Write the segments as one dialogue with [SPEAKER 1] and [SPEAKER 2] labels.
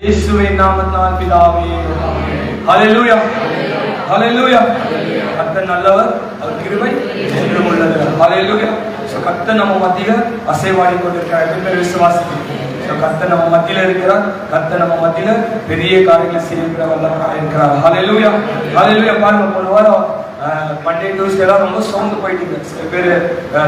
[SPEAKER 1] இயேசுவின் நாமத்தினால் பிதாவே, ஹல்லேலூயா, ஹல்லேலூயா. கர்த்தர் நல்லவர், அவர் கிருபை என்றும் உள்ளது. ஹல்லேலூயா. கர்த்தர் நம்ம மத்தியில அசைவாடி கொண்டிருக்கிறார். எத்தனை விசுவாசிக்கிறோம்? கர்த்தர் நம்ம மத்தியில இருக்கிறார். கர்த்தர் நம்ம மத்தியில பெரிய காரியங்களை செய்யறவர்களாக இருக்கிறார். ஹல்லேலூயா, ஹல்லேலூயா. பாருங்க, போன வாரம் மண்டே டியூஸ்டே எல்லாம் ரொம்ப சோர்ந்து போயிட்டீங்க. சில பேர்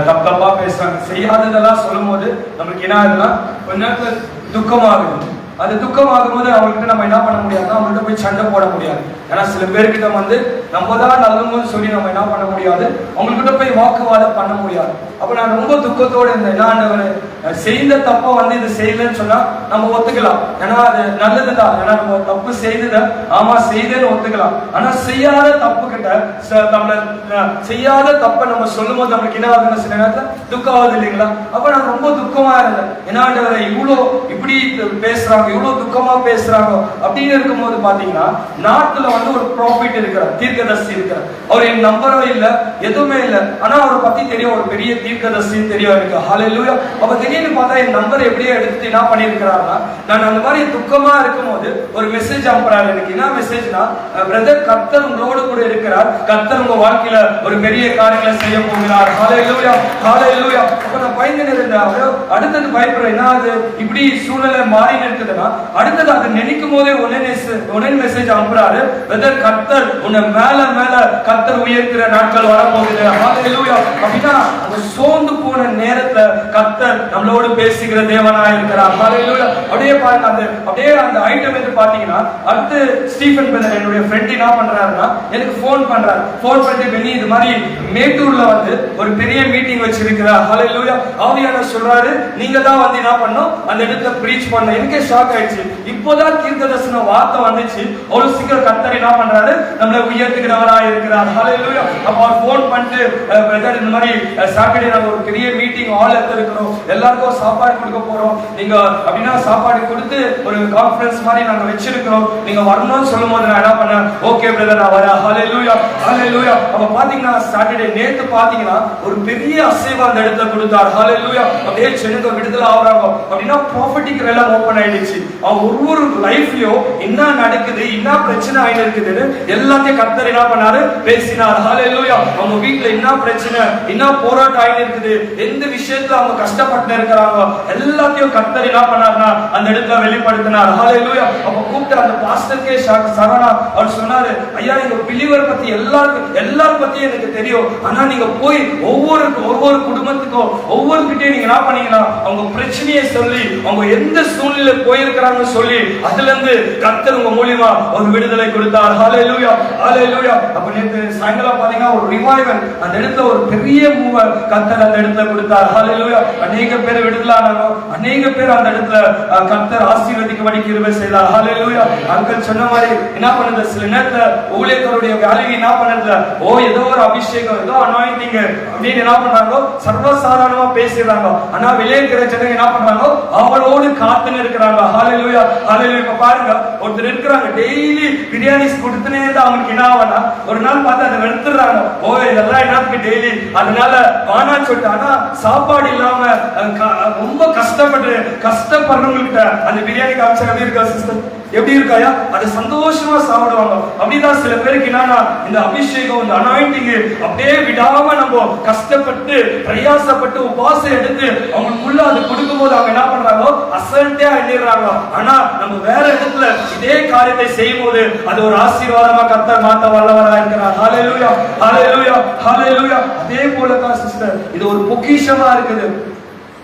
[SPEAKER 1] தப்பா பேசுறாங்க. செய்யாததெல்லாம் சொல்லும் போது நம்மளுக்கு என்ன ஆகுதுன்னா கொஞ்ச நேரத்துல துக்கமாகுது. அது துக்கமாகும் போது அவங்ககிட்ட நம்ம என்ன பண்ண முடியாதுன்னா அவங்கள்ட்ட போய் சண்டை போட முடியாது. ஏன்னா சில பேர்கிட்ட வந்து நம்ம தான் நல்லதுன்னு சொல்லி நம்ம என்ன பண்ண முடியாது, அவங்ககிட்ட போய் வாக்குவாதம் பண்ண முடியாது. அப்ப நான் ரொம்ப துக்கத்தோடு இருந்தேன். என்ன செய்த தப்ப வந்து இது செய்யலன்னு சொன்னா நம்ம ஒத்துக்கலாம், ஏன்னா அது நல்லதுதான். ஏன்னா நம்ம தப்பு செய்தத ஆமா செய்தேன்னு ஒத்துக்கலாம். ஆனா செய்யாத தப்பு கிட்ட நம்மள செய்யாத தப்ப நம்ம சொல்லும் போது நம்மளுக்கு என்ன ஆகுதுன்னு சில நேரத்துல துக்கம் ஆகுது இல்லைங்களா? அப்ப நான் ரொம்ப துக்கமா இருந்தேன். ஏன்னா இவ்வளோ இப்படி பேசுறாங்க, இவ்வளவு துக்கமா பேசுறாங்க அப்படின்னு இருக்கும்போது பாத்தீங்கன்னா நாட்டுல வந்து ஒரு ப்ராஃபிட் இருக்கிறார், தீர்க்கதர்சி இருக்கிறார். அவர் என் நம்பரவே இல்லை, எதுவுமே இல்லை. ஆனா அவரை பத்தி தெரியும், ஒரு பெரிய தீர்க்கதர்சி தெரியும் எனக்கு. ஹல்லேலூயா. அப்ப திடீர்னு பார்த்தா என் நம்பர் எப்படியே எடுத்து என்ன பண்ணிருக்கிறாருன்னா, நான் அந்த மாதிரி துக்கமா இருக்கும் போது ஒரு மெசேஜ் அனுப்புறாரு எனக்கு. என்ன மெசேஜ்னா, பிரதர் கர்த்தர் உங்களோடு கூட இருக்கிறார், கர்த்தர் உங்க வாழ்க்கையில ஒரு பெரிய காரியங்களை செய்ய போகிறார். ஹல்லேலூயா, ஹல்லேலூயா. அப்ப நான் பயந்து இருந்தேன். அடுத்தது பயப்படுறேன், என்ன அது இப்படி சூழ்நிலை மாறி இருக்குதுன்னா அடுத்தது அதை நினைக்கும் போதே உடனே மெசேஜ் அனுப்புறாரு, பிரதர் கர்த்தர் உன்னை மேல மேல கர்த்தர் உயர்த்துற நாட்கள் வரப்போகுது. ஹல்லேலூயா. அப்படின்னா அந்த சோர்ந்து போன நேரத்துல கர்த்தர் நம்மளோடு பேசுகிற தேவனாய் இருக்கிறார். ஹல்லேலூயா. அப்படியே பாருங்க, அப்படியே அந்த ஐட்டம் வந்து பாத்தீங்கன்னா அடுத்து ஸ்டீஃபன் பிரதர் என்னுடைய ஃப்ரெண்ட் என்ன பண்றாருன்னா எனக்கு ஃபோன் பண்றாரு. ஃபோன் பண்ணி பெண்ணி இது மாதிரி மேட்டூர்ல வந்து ஒரு பெரிய மீட்டிங் வச்சிருக்கிறார். ஹல்லேலூயா. ஆவியானவர் சொல்றாரு, நீங்க தான் வந்து என்ன பண்ணணும், அந்த இடத்துல பிரீச் பண்ண. எனக்கே ஷாக் ஆயிடுச்சு. இப்போதான் தீர்க்கதரிசன வார்த்தை வந்துச்சு, அவ்வளவு சீக்கிரம் கர்த்தர் என்ன பண்றாரு, நம்மளை உயர்த்துகிறவராய் இருக்கிறார். ஹல்லேலூயா. அப்ப அவர் ஃபோன் பண்ணிட்டு, பிரதர் இந்த மாதிரி சாட்டர்டே நாங்க ஒரு பெரிய மீட்டிங் ஹால் எடுத்துக்கிறோம், எல்லாருக்கும் சாப்பாடு கொடுக்க போறோம், நீங்க அப்படின்னா சாப்பாடு கொடுத்து ஒரு கான்ஃபரன்ஸ் மாதிரி நாங்க வச்சிருக்கிறோம், நீங்க வரணும்னு சொல்லும் போது நான் என்ன பண்ணேன், ஓகே பிரதர் நான் வரேன். ஹல்லேலூயா, ஹல்லேலூயா. அப்ப பாத்தீங்கன்னா சாட்டர்டே நேத்து பாத்தீங்கன்னா ஒரு பெரிய அசைவா அந்த இடத்துல கொடுத்தார். ஹல்லேலூயா. அப்படியே சென்னை விடுதலை ஆகுறாங்க. அப்படின்னா ப்ராஃபிட்டிக் எல்லாம் ஓபன் ஆயிடுச்சு. ஒவ்வொரு லைஃப்லயும் என்ன நடக்குது, என்ன பிரச்சனை ஆயிட்டு இருக்குது எல்லாத்தையும் கர்த்தர் என்ன பண்ணாரு, பேசினார். ஹல்லேலூயா. அவங்க வீட்டுல என்ன பிரச்சனை, என்ன போராட்டம் ஆயிட்டு இருக்குது, எந்த விஷயத்துல அவங்க கஷ்டப்பட்டு இருக்கிறாங்க எல்லாத்தையும் கர்த்தர் என்ன பண்ணாருன்னா அந்த இடத்துல வெளிப்படுத்தினார். ஹல்லேலூயா. அப்ப கூப்பிட்டு அந்த பாஸ்டர்க்கே சரணா அவர் சொன்னாரு, ஐயா எங்க பிலிவர் பத்தி எல்லாரும் பத்தியும் எனக்கு தெரியும், ஆனா நீங்க போய் ஒவ்வொரு குடும்பத்துக்கும் ஒவ்வொருக்கிட்டே நீங்க என்ன பண்ணீங்கன்னா அவங்க பிரச்சனையை சொல்லி அவங்க எந்த சூழ்நிலை போயிருக்கிறாங்கன்னு சொல்லி அதுல இருந்து கர்த்தர் உங்க மூலியமா ஒரு விடுதலை கொடுத்தார். ஹல்லேலூயா, ஹல்லேலூயா. அப்ப நேத்து சாயங்காலம் பாத்தீங்கன்னா ஒரு ரிவைவல் அந்த இடத்துல ஒரு பெரிய மூவர் கர்த்தர் அந்த இடத்துல கொடுத்தார். ஹல்லேலூயா. அநேக பேர் விடுதலை ஆனாங்க, அநேக பேர் அந்த இடத்துல கர்த்தர் ஆசீர்வதிக்கும்படி கிருபை செய்தார். ஹல்லேலூயா. அங்கிள் சொன்ன மாதிரி என்ன பண்ணுது, சில நேரத்துல ஊழியர்களுடைய வேலையை என்ன பண்ணுது, ஏதோ ஒரு அபிஷேகம், ஏதோ அனாயிண்டிங் அப்படின்னு என்ன பண்றாங்க, சர்வசாதாரணமா பேசிடுறாங்க. ஆனா விளையாடுகிற ஜனங்க என்ன பண்றாங்க, அவளோடு காத்துன்னு இருக்கிறாங்க. ஹல்லேலூயா, ஹல்லேலூயா. இப்ப பாருங்க, ஒருத்தர் இருக்கிறாங்க டெய்லி பிரியாணிஸ் கொடுத்துனே தான் அவங்களுக்கு என்ன ஆகும்னா ஒரு நாள் பார்த்து அதை வெறுத்துறாங்க. இதெல்லாம் என்னத்துக்கு டெய்லி, அதனால வானான்னு சொல்லிட்டு. ஆனா சாப்பாடு இல்லாம ரொம்ப கஷ்டப்படுறவங்ககிட்ட அந்த பிரியாணி காமிச்சா எப்படி இருக்கா சிஸ்டர், எப்படி இருக்காயா, அது சந்தோஷமா சாப்பிடுவாங்க. அப்படிதான் சில பேருக்கு என்னன்னா இந்த அபிஷேகம், இந்த அனாயிண்டிங் அப்படியே விடாம நம்ம கஷ்டப்பட்டு பிரயாசப்பட்டு உபாசம் எடுத்து அவங்களுக்குள்ள அது கொடுக்கும் போது அவங்க என்ன பண்றாங்க, அசல்ட்டா எண்ணிடுறாங்க. ஆனா நம்ம வேற இடத்துல இதே காரியத்தை செய்யும் போது அது ஒரு ஆசீர்வாதமா கர்த்தர் மாத்த வல்லவராக இருக்கிறார். ஹல்லேலூயா, ஹல்லேலூயா, ஹல்லேலூயா. அதே போலதான் சிஸ்டர் இது ஒரு பொக்கிஷமா இருக்குது.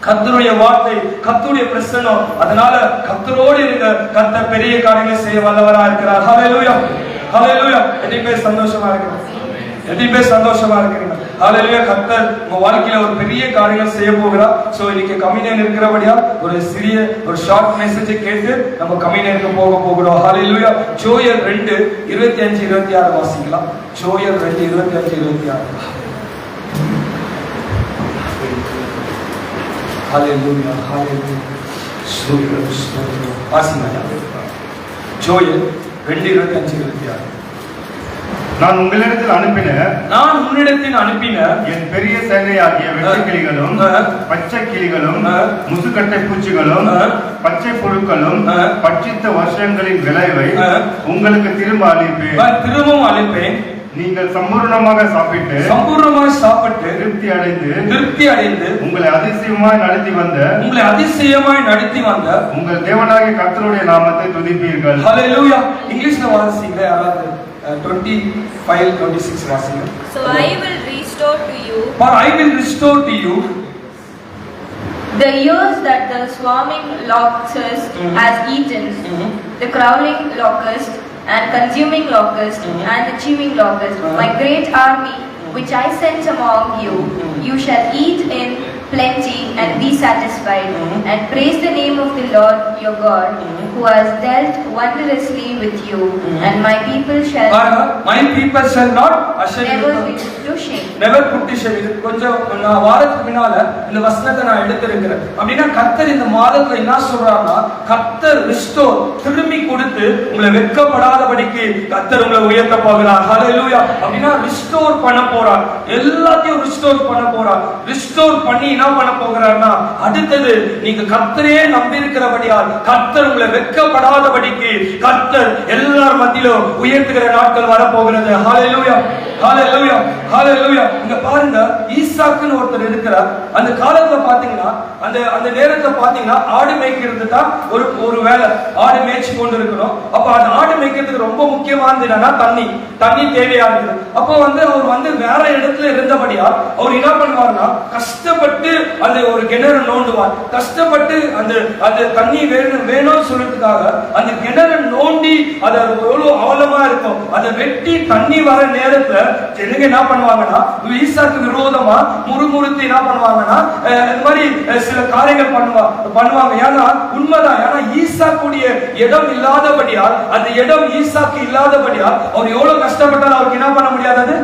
[SPEAKER 1] கர்த்தருடைய வார்த்தை, கர்த்தருடைய பிரசன்னம், அதனால கர்த்தரோடு இருக்க கர்த்தர் பெரிய காரியங்களை செய்ய வல்லவராக இருக்கிறார். ஹல்லேலூயா, ஹல்லேலூயா. எதிர்ப்பே சந்தோஷமா இருக்கிறேன், எதிர்ப்பே சந்தோஷமா இருக்கிறீங்க. ஹல்லேலூயா. கர்த்தர் உங்க வாழ்க்கையில ஒரு பெரிய காரியங்கள் செய்ய போகிறார். சோ இன்னைக்கு கம்யூனியன் இருக்கிறபடியா ஒரு ஷார்ட் மெசேஜ் கேட்டு நம்ம கம்யூனியனுக்கு போகிறோம். ஹல்லேலூயா. ஜோயல் 2:25-26 வாசிக்கலாம். ஜோயல் 2:25-26. ஹல்லேலூயா, ஹல்லேலூயா. வாசிங்க. ஜோயல் 2:25-26.
[SPEAKER 2] நான் உங்களிடத்தில் அனுப்பின என் பெரிய சேனையாகிய வெட்டுக்கிளிகளும் பச்சை கிளிகளும் முசுக்கட்டை பூச்சிகளும் பச்சை புழுக்களும் பட்சித்த வருஷங்களின் விளைவை உங்களுக்கு திரும்பவும் அளிப்பேன். நீங்கள் சம்பூர்ணமாக சாப்பிட்டு திருப்தி அடைந்து உங்களை அதிசயமாய் நடத்தி வந்த உங்கள் தேவனாகிய கர்த்தருடைய நாமத்தை துதிப்பீர்கள்.
[SPEAKER 1] ஹல்லேலூயா. இங்கிலீஷ்ல வாசிங்க. யாராவது 25-26 வாசிங்க.
[SPEAKER 3] So I will restore to you the years that the swarming locust has eaten, the crawling locust and consuming locust and the chewing locust, my great army which I sent among you. You shall eat in plenty and be satisfied, and praise the name of the Lord your God, who has dealt wondrously with you. And my people shall
[SPEAKER 1] not
[SPEAKER 3] never be to shame.
[SPEAKER 1] Never put to shame. கொஞ்சம் வாரத்துக்கு முன்னால இந்த வசனத்தை நான் எடுத்திருக்கிறேன். அப்படினா கர்த்தர் இந்த மாதத்துல என்ன சொல்றாருன்னா, கர்த்தர் ரிஸ்டோர் திரும்பி கொடுத்து உங்களை வெட்கப்படாதபடிக்கு கர்த்தர் உங்களை உயர்த்த போகிறார். ஹல்லேலூயா. அப்படினா ரிஸ்டோர் பண்ண போறார். எல்லாத்தையும் ரிஸ்டோர் பண்ண போறார். ரிஸ்டோர் பண்ணி என்ன பண்ண போகிறார்னா, அடுத்தது நீங்க கர்த்தரே நம்பி இருக்கிறபடியால் கர்த்தர் உங்களை வெட்கப்படாதபடிக்கு கர்த்தர் எல்லார் மத்தியிலும் உயர்த்துகிற நாட்கள் வர போகிறது. ஹல்லேலூயா. ஹல்லேலூயா. ஹல்லேலூயா. இங்க பாருங்க, ஈசாக்குன்னு ஒருத்தர் இருக்கிறார். அந்த காலத்துல பாத்தீங்கன்னா அந்த நேரத்துல பாத்தீங்கன்னா ஆடு மேய்க்கிறது தான் ஒரு வேலை. ஆடு மேய்ச்சி கொண்டு இருக்கணும். அப்ப அந்த ஆடு மேய்க்கிறதுக்கு ரொம்ப முக்கியமானது என்னன்னா தண்ணி தேவையா இருக்குது. அப்போ அவர் வேற இடத்துல இருந்தபடியால் அவர் என்ன பண்ணுவார்னா, கஷ்டப்பட்டு அந்த ஒரு கிணறு நோண்டுவார். கஷ்டப்பட்டு அந்த தண்ணி வேணும்னு சொல்றதுக்காக அந்த கிணறு நோண்டி அது எவ்வளவு ஆழமா இருக்கும் அதை வெட்டி தண்ணி வர நேரத்துல ஜனங்க என்ன பண்ணுவாங்கன்னா, ஈசாக்கு விரோதமா முறுமுறுத்து என்ன பண்ணுவாங்கன்னா, இந்த மாதிரி சில காரியங்கள் பண்ணுவாங்க. ஏன்னா உண்மைதான். ஏன்னா ஈசாக்குடைய இடம் இல்லாதபடியால், அந்த இடம் ஈசாக்கு இல்லாதபடியால் அவர் எவ்வளவு கஷ்டப்பட்டாலும் அவருக்கு என்ன பண்ண முடியாது,